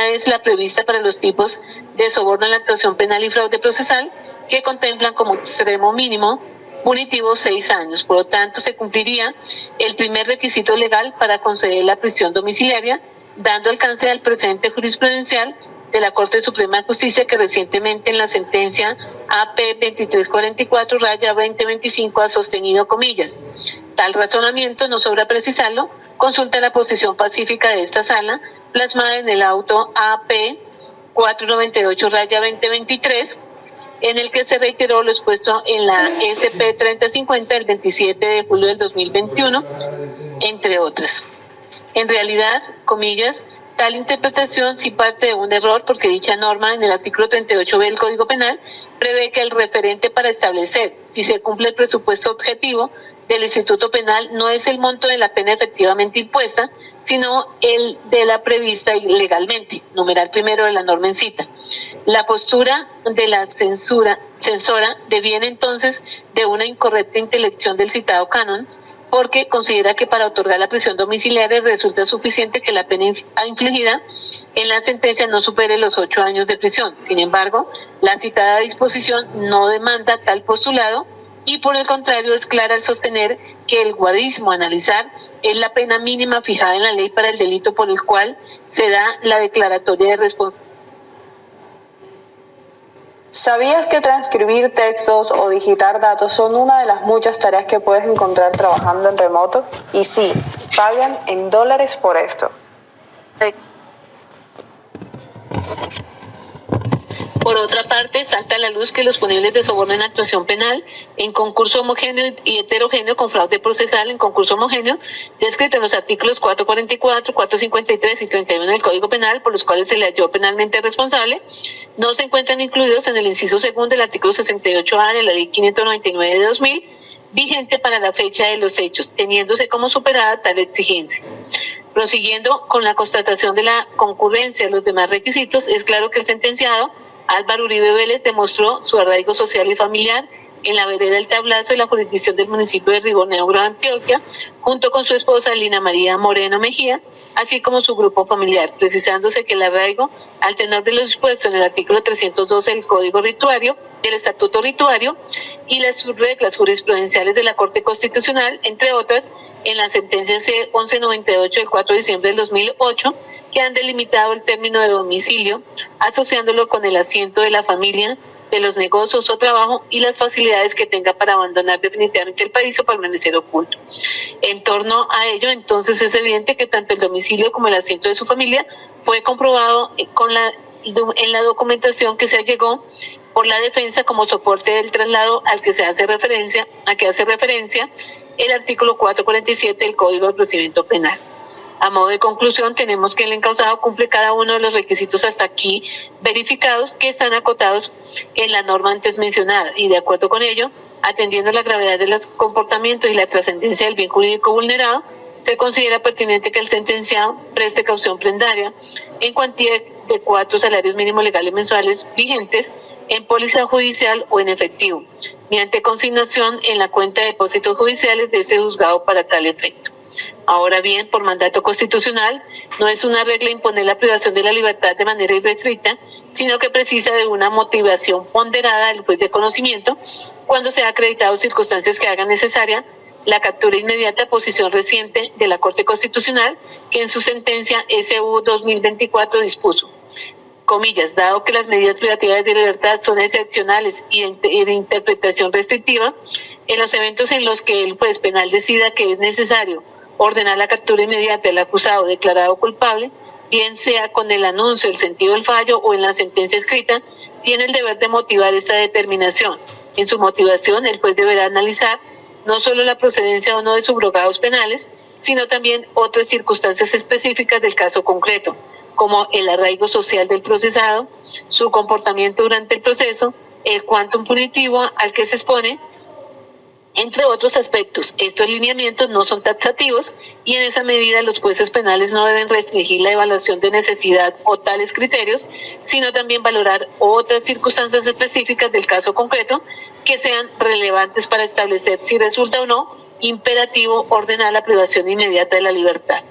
es la prevista para los tipos de soborno en la actuación penal y fraude procesal, que contemplan como extremo mínimo punitivo 6 años. Por lo tanto, se cumpliría el primer requisito legal para conceder la prisión domiciliaria, dando alcance al precedente jurisprudencial de la Corte Suprema de Justicia, que recientemente en la sentencia AP 2344-2025 ha sostenido comillas. Tal razonamiento, no sobra precisarlo, consulta la posición pacífica de esta sala, plasmada en el auto AP 498-2023, en el que se reiteró lo expuesto en la SP 3050 del 27 de julio del 2021, entre otras. En realidad, comillas, tal interpretación sí parte de un error porque dicha norma en el artículo 38b del Código Penal prevé que el referente para establecer si se cumple el presupuesto objetivo del Instituto Penal no es el monto de la pena efectivamente impuesta, sino el de la prevista legalmente, numeral primero de la norma en cita. La postura de la censora deviene entonces de una incorrecta intelección del citado canon, porque considera que para otorgar la prisión domiciliaria resulta suficiente que la pena infligida en la sentencia no supere los 8 años de prisión. Sin embargo, la citada disposición no demanda tal postulado y por el contrario es clara al sostener que el guarismo a analizar es la pena mínima fijada en la ley para el delito por el cual se da la declaratoria de responsabilidad. ¿Sabías que transcribir textos o digitar datos son una de las muchas tareas que puedes encontrar trabajando en remoto? Y sí, pagan en dólares por esto. Por otra parte, salta a la luz que los punibles de soborno en actuación penal, en concurso homogéneo y heterogéneo con fraude procesal en concurso homogéneo, descrito en los artículos 444, 453 y 31 del Código Penal, por los cuales se le halló penalmente responsable, no se encuentran incluidos en el inciso segundo del artículo 68A de la Ley 599 de 2000, vigente para la fecha de los hechos, teniéndose como superada tal exigencia. Prosiguiendo con la constatación de la concurrencia de los demás requisitos, es claro que el sentenciado Álvaro Uribe Vélez demostró su arraigo social y familiar en la vereda del Tablazo de la jurisdicción del municipio de Riboneo, Gran Antioquia, junto con su esposa Lina María Moreno Mejía, así como su grupo familiar, precisándose que el arraigo, al tenor de lo dispuesto en el artículo 312 del Código Rituario, del Estatuto Rituario, y las reglas jurisprudenciales de la Corte Constitucional, entre otras, en la sentencia C-1198 del 4 de diciembre del 2008, que han delimitado el término de domicilio, asociándolo con el asiento de la familia, de los negocios o trabajo y las facilidades que tenga para abandonar definitivamente el país o permanecer oculto. En torno a ello, entonces, es evidente que tanto el domicilio como el asiento de su familia fue comprobado en la documentación que se allegó por la defensa como soporte del traslado al que hace referencia el artículo 447 del Código de Procedimiento Penal. A modo de conclusión, tenemos que el encausado cumple cada uno de los requisitos hasta aquí verificados que están acotados en la norma antes mencionada y de acuerdo con ello, atendiendo la gravedad de los comportamientos y la trascendencia del bien jurídico vulnerado, se considera pertinente que el sentenciado preste caución prendaria en cuantía de 4 salarios mínimos legales mensuales vigentes en póliza judicial o en efectivo, mediante consignación en la cuenta de depósitos judiciales de ese juzgado para tal efecto. Ahora bien, por mandato constitucional, no es una regla imponer la privación de la libertad de manera irrestricta, sino que precisa de una motivación ponderada del juez de conocimiento cuando se ha acreditado circunstancias que hagan necesaria la captura inmediata, posición reciente de la Corte Constitucional, que en su sentencia SU 2024 dispuso. Comillas, dado que las medidas privativas de libertad son excepcionales y de interpretación restrictiva, en los eventos en los que el juez penal decida que es necesario ordenar la captura inmediata del acusado declarado culpable, bien sea con el anuncio, el sentido del fallo o en la sentencia escrita, tiene el deber de motivar esta determinación. En su motivación, el juez deberá analizar no solo la procedencia o no de subrogados penales, sino también otras circunstancias específicas del caso concreto, como el arraigo social del procesado, su comportamiento durante el proceso, el quantum punitivo al que se expone, entre otros aspectos. Estos lineamientos no son taxativos y en esa medida los jueces penales no deben restringir la evaluación de necesidad o tales criterios, sino también valorar otras circunstancias específicas del caso concreto que sean relevantes para establecer si resulta o no imperativo ordenar la privación inmediata de la libertad.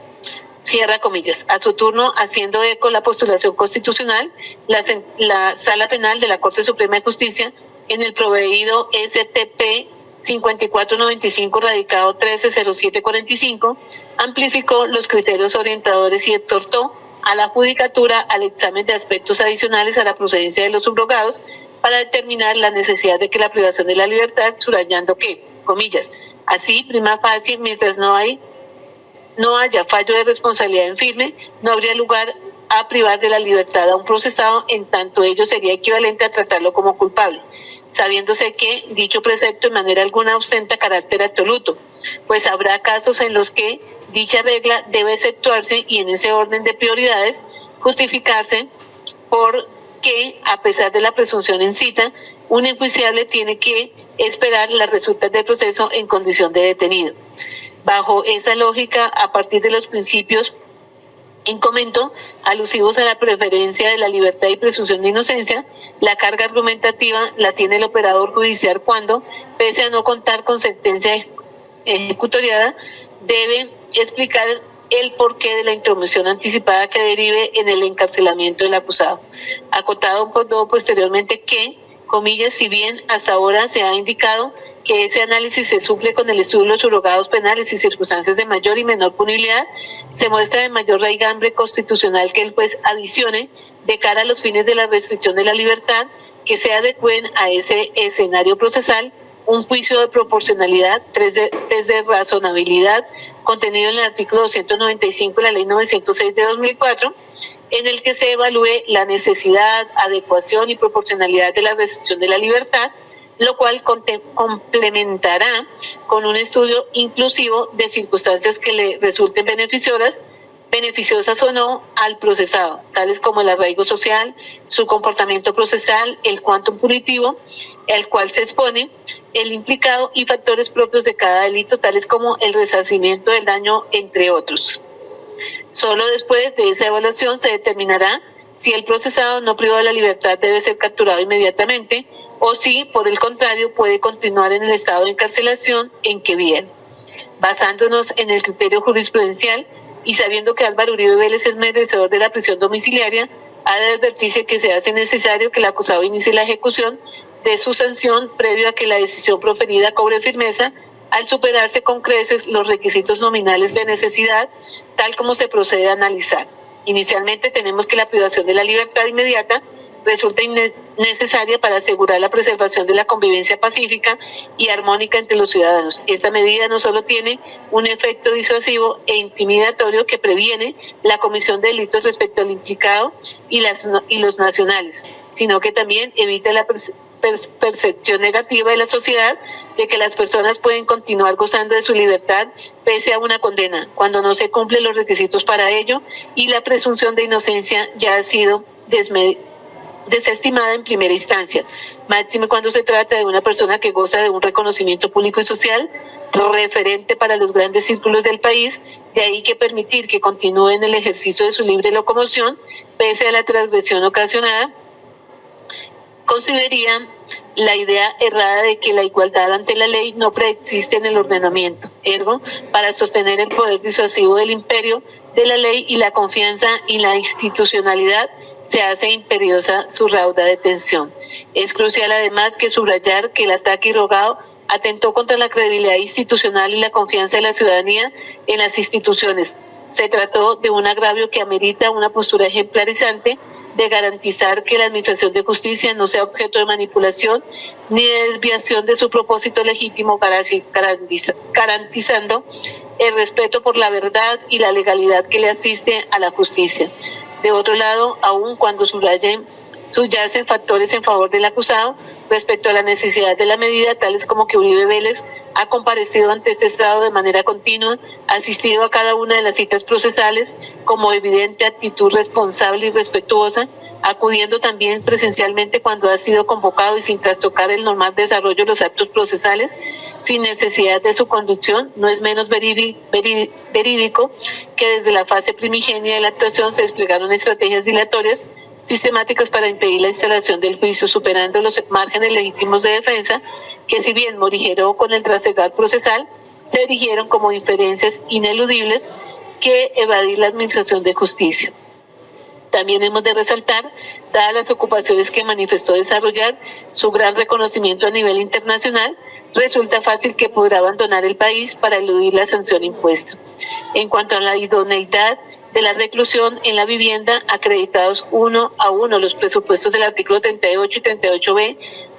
Cierra comillas. A su turno, haciendo eco la postulación constitucional, la Sala Penal de la Corte Suprema de Justicia, en el proveído STP 5495 radicado 130745, amplificó los criterios orientadores y exhortó a la judicatura al examen de aspectos adicionales a la procedencia de los subrogados para determinar la necesidad de que la privación de la libertad, subrayando que, comillas, así, prima facie, mientras no haya fallo de responsabilidad en firme, no habría lugar a privar de la libertad a un procesado, en tanto ello sería equivalente a tratarlo como culpable, sabiéndose que dicho precepto en manera alguna ostenta carácter absoluto, pues habrá casos en los que dicha regla debe exceptuarse y en ese orden de prioridades justificarse porque, a pesar de la presunción en cita, un enjuiciable tiene que esperar las resultas del proceso en condición de detenido. Bajo esa lógica, a partir de los principios en comento, alusivos a la preferencia de la libertad y presunción de inocencia, la carga argumentativa la tiene el operador judicial cuando, pese a no contar con sentencia ejecutoriada, debe explicar el porqué de la intromisión anticipada que derive en el encarcelamiento del acusado. Acotado posteriormente que, comillas, si bien hasta ahora se ha indicado que ese análisis se suple con el estudio de los juzgados penales y circunstancias de mayor y menor punibilidad, se muestra de mayor raigambre constitucional que el juez adicione, de cara a los fines de la restricción de la libertad, que se adecúen a ese escenario procesal un juicio de proporcionalidad, test de razonabilidad, contenido en el artículo 295 de la Ley 906 de 2004, en el que se evalúe la necesidad, adecuación y proporcionalidad de la restricción de la libertad, lo cual complementará con un estudio inclusivo de circunstancias que le resulten beneficiosas o no al procesado, tales como el arraigo social, su comportamiento procesal, el quantum punitivo, el cual se expone, el implicado y factores propios de cada delito, tales como el resarcimiento del daño, entre otros. Solo después de esa evaluación se determinará si el procesado no privado de la libertad debe ser capturado inmediatamente o si, por el contrario, puede continuar en el estado de encarcelación en que viene. Basándonos en el criterio jurisprudencial y sabiendo que Álvaro Uribe Vélez es merecedor de la prisión domiciliaria, ha de advertirse que se hace necesario que el acusado inicie la ejecución de su sanción previo a que la decisión proferida cobre firmeza, al superarse con creces los requisitos nominales de necesidad, tal como se procede a analizar. Inicialmente tenemos que la privación de la libertad inmediata resulta necesaria para asegurar la preservación de la convivencia pacífica y armónica entre los ciudadanos. Esta medida no solo tiene un efecto disuasivo e intimidatorio que previene la comisión de delitos respecto al implicado y los nacionales, sino que también evita la percepción negativa de la sociedad de que las personas pueden continuar gozando de su libertad pese a una condena, cuando no se cumplen los requisitos para ello y la presunción de inocencia ya ha sido desestimada en primera instancia, máxime cuando se trata de una persona que goza de un reconocimiento público y social referente para los grandes círculos del país, de ahí que permitir que continúe en el ejercicio de su libre locomoción pese a la transgresión ocasionada consideraría la idea errada de que la igualdad ante la ley no preexiste en el ordenamiento. Ergo, para sostener el poder disuasivo del imperio de la ley y la confianza en la institucionalidad, se hace imperiosa su rauda detención. Es crucial además que subrayar que el ataque irrogado atentó contra la credibilidad institucional y la confianza de la ciudadanía en las instituciones. Se trató de un agravio que amerita una postura ejemplarizante de garantizar que la Administración de Justicia no sea objeto de manipulación ni de desviación de su propósito legítimo, garantizando el respeto por la verdad y la legalidad que le asiste a la justicia. De otro lado, aun cuando subyacen factores en favor del acusado respecto a la necesidad de la medida, tales como que Uribe Vélez ha comparecido ante este estrado de manera continua, asistido a cada una de las citas procesales como evidente actitud responsable y respetuosa, acudiendo también presencialmente cuando ha sido convocado y sin trastocar el normal desarrollo de los actos procesales, sin necesidad de su conducción, no es menos verídico que desde la fase primigenia de la actuación se desplegaron estrategias dilatorias sistemáticas para impedir la instalación del juicio, superando los márgenes legítimos de defensa, que si bien morigeró con el trasegar procesal, se erigieron como inferencias ineludibles que evadir la administración de justicia. También hemos de resaltar, dadas las ocupaciones que manifestó desarrollar, su gran reconocimiento a nivel internacional, resulta fácil que podrá abandonar el país para eludir la sanción impuesta. En cuanto a la idoneidad de la reclusión en la vivienda, acreditados uno a uno los presupuestos del artículo 38 y 38b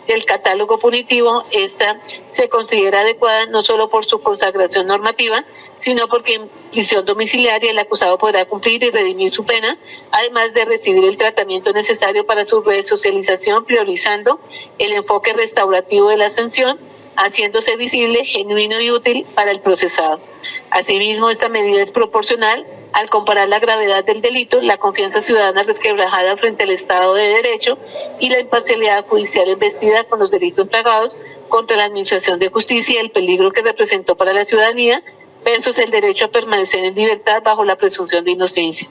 del catálogo punitivo, esta se considera adecuada no solo por su consagración normativa, sino porque en prisión domiciliaria el acusado podrá cumplir y redimir su pena, además de recibir el tratamiento necesario para su resocialización, priorizando el enfoque restaurativo de la sanción, haciéndose visible, genuino y útil para el procesado. Asimismo, esta medida es proporcional al comparar la gravedad del delito, la confianza ciudadana resquebrajada frente al Estado de Derecho y la imparcialidad judicial investida con los delitos plagados contra la administración de justicia y el peligro que representó para la ciudadanía versus el derecho a permanecer en libertad bajo la presunción de inocencia.